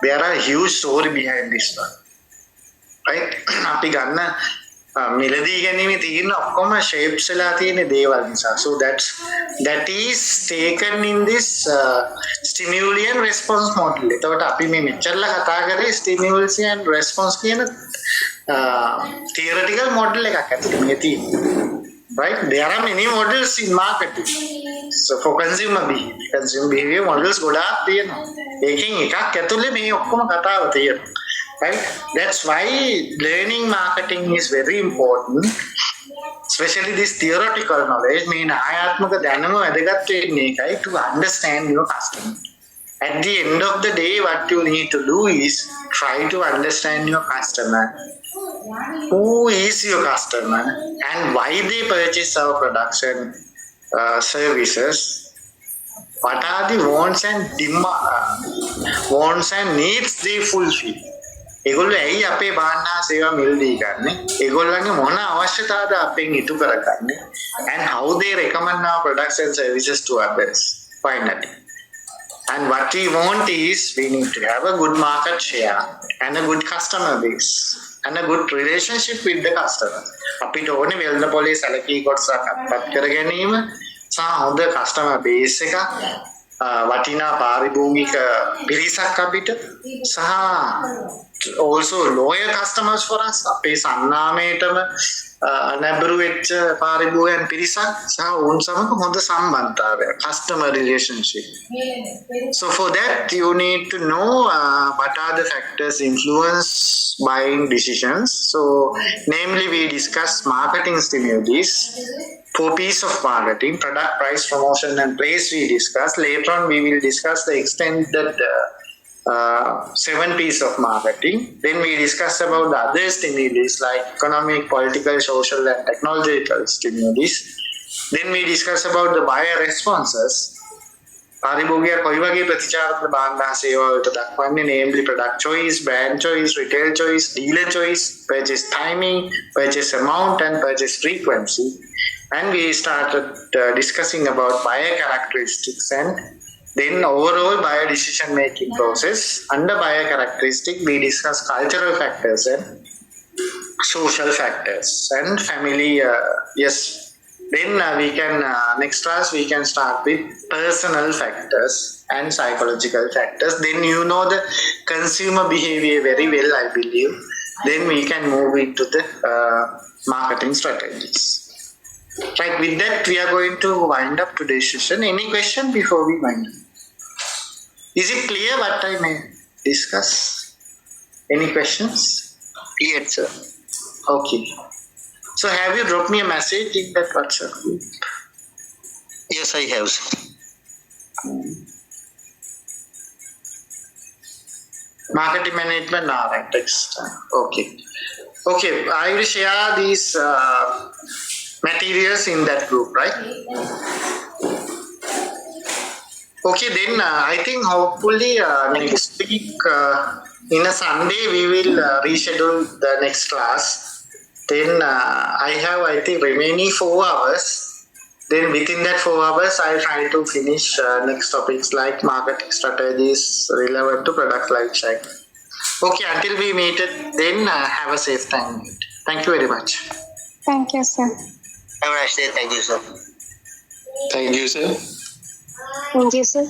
Speaker 1: there are huge story behind this one. Right? අපි ගන්න මිලදී ගැනීමේ තියෙන ඔක්කොම shapes වෙලා තියෙන දේවල් නිසා. So that is taken in this stimuli and response model. එතකොට අපි මේ මෙච්චරලා කතා කරේ stimulus and response කියන theoretical model එකක් ඇතුළේ මේ තියෙන්නේ. Right? There are many models in marketing. So for consumer behavior models ගොඩාක් තියෙනවා. ඒකෙන් එකක් ඇතුලේ මේ ඔක්කොම කතාව තියෙනවා. Right? That's why learning marketing is very important. Especially this theoretical knowledge, මේ නායාත්මක දැනුම වැදගත් වෙන්නේ ඒකයි to understand your customer. At the end of the day, what you need to do is try to understand your customer. Who is your customer and why they purchase our products and services? What are the wants and needs they fulfill? ඒගොල්ලෝ ඇයි අපේ බාහනා සේවා මිලදී ගන්නේ? ඒගොල්ලන්ගේ මොන අවශ්‍යතාවද අපෙන් ඉටු කරගන්නේ? And how they recommend our products and services to others finally. And what we want is we need to have a good market share and a good customer base and a good relationship with the customer. අපිට ඕනේ වෙළඳ පොලේ සැලකී කොටසක් අත්පත් කර ගැනීම සහ හොඳ customer base එකක්, වටිනා පාරිභෝගික පිරිසක් අපිට සහ also loyal customers for us. අපේ සන්නාමයටම නැඹුරු වෙච්ච පාරිභෝගිකයන් පිරිසක් සහ ඔවුන් සමග හොඳ සම්බන්ධතාවයක්, customer relationship. So for that you need to know what are the factors influence buying decisions. So namely we discuss marketing stimulus, 4 P's of marketing: product, price, promotion and place. We discuss later on. We will discuss the extended 7 P's of marketing. Then we discuss about the other stimulus like economic, political, social and technological stimulus. Then we discuss about the buyer responses. පාරිභෝගිකයා කොයි වගේ ප්‍රතිචාරද බාහනා සේවාවලට දක්වන්නේ, namely product choice, brand choice, retail choice, dealer choice, purchase timing, purchase amount and purchase frequency. And we started discussing about buyer characteristics and then overall buyer decision making process. Under buyer characteristic we discuss cultural factors and social factors and family. Yes. Then we can next class we can start with personal factors and psychological factors. Then you know the consumer behavior very well, I believe. Then we can move into the marketing strategies. Right, with that we are going to wind up today's session. Any question before we wind up? Is it clear what I may discuss? Any questions?
Speaker 2: Yes, sir.
Speaker 1: Okay. So have you dropped me a message in that WhatsApp group?
Speaker 2: Yes, I have, sir.
Speaker 1: Marketing management, right, text. Okay. Okay, I will share these materials in that group, right? Okay, then I think hopefully next week in a Sunday we will reschedule the next class. Then I have, I think, remaining 4 hours. Then within that 4 hours I'll try to finish next topics like marketing strategies relevant to product life cycle. Okay, until we meet it, then have a safe time. Thank you very much.
Speaker 4: Thank you, sir.
Speaker 2: Have a nice day. Thank you, sir.
Speaker 1: Thank you, sir.
Speaker 4: Thank you, sir.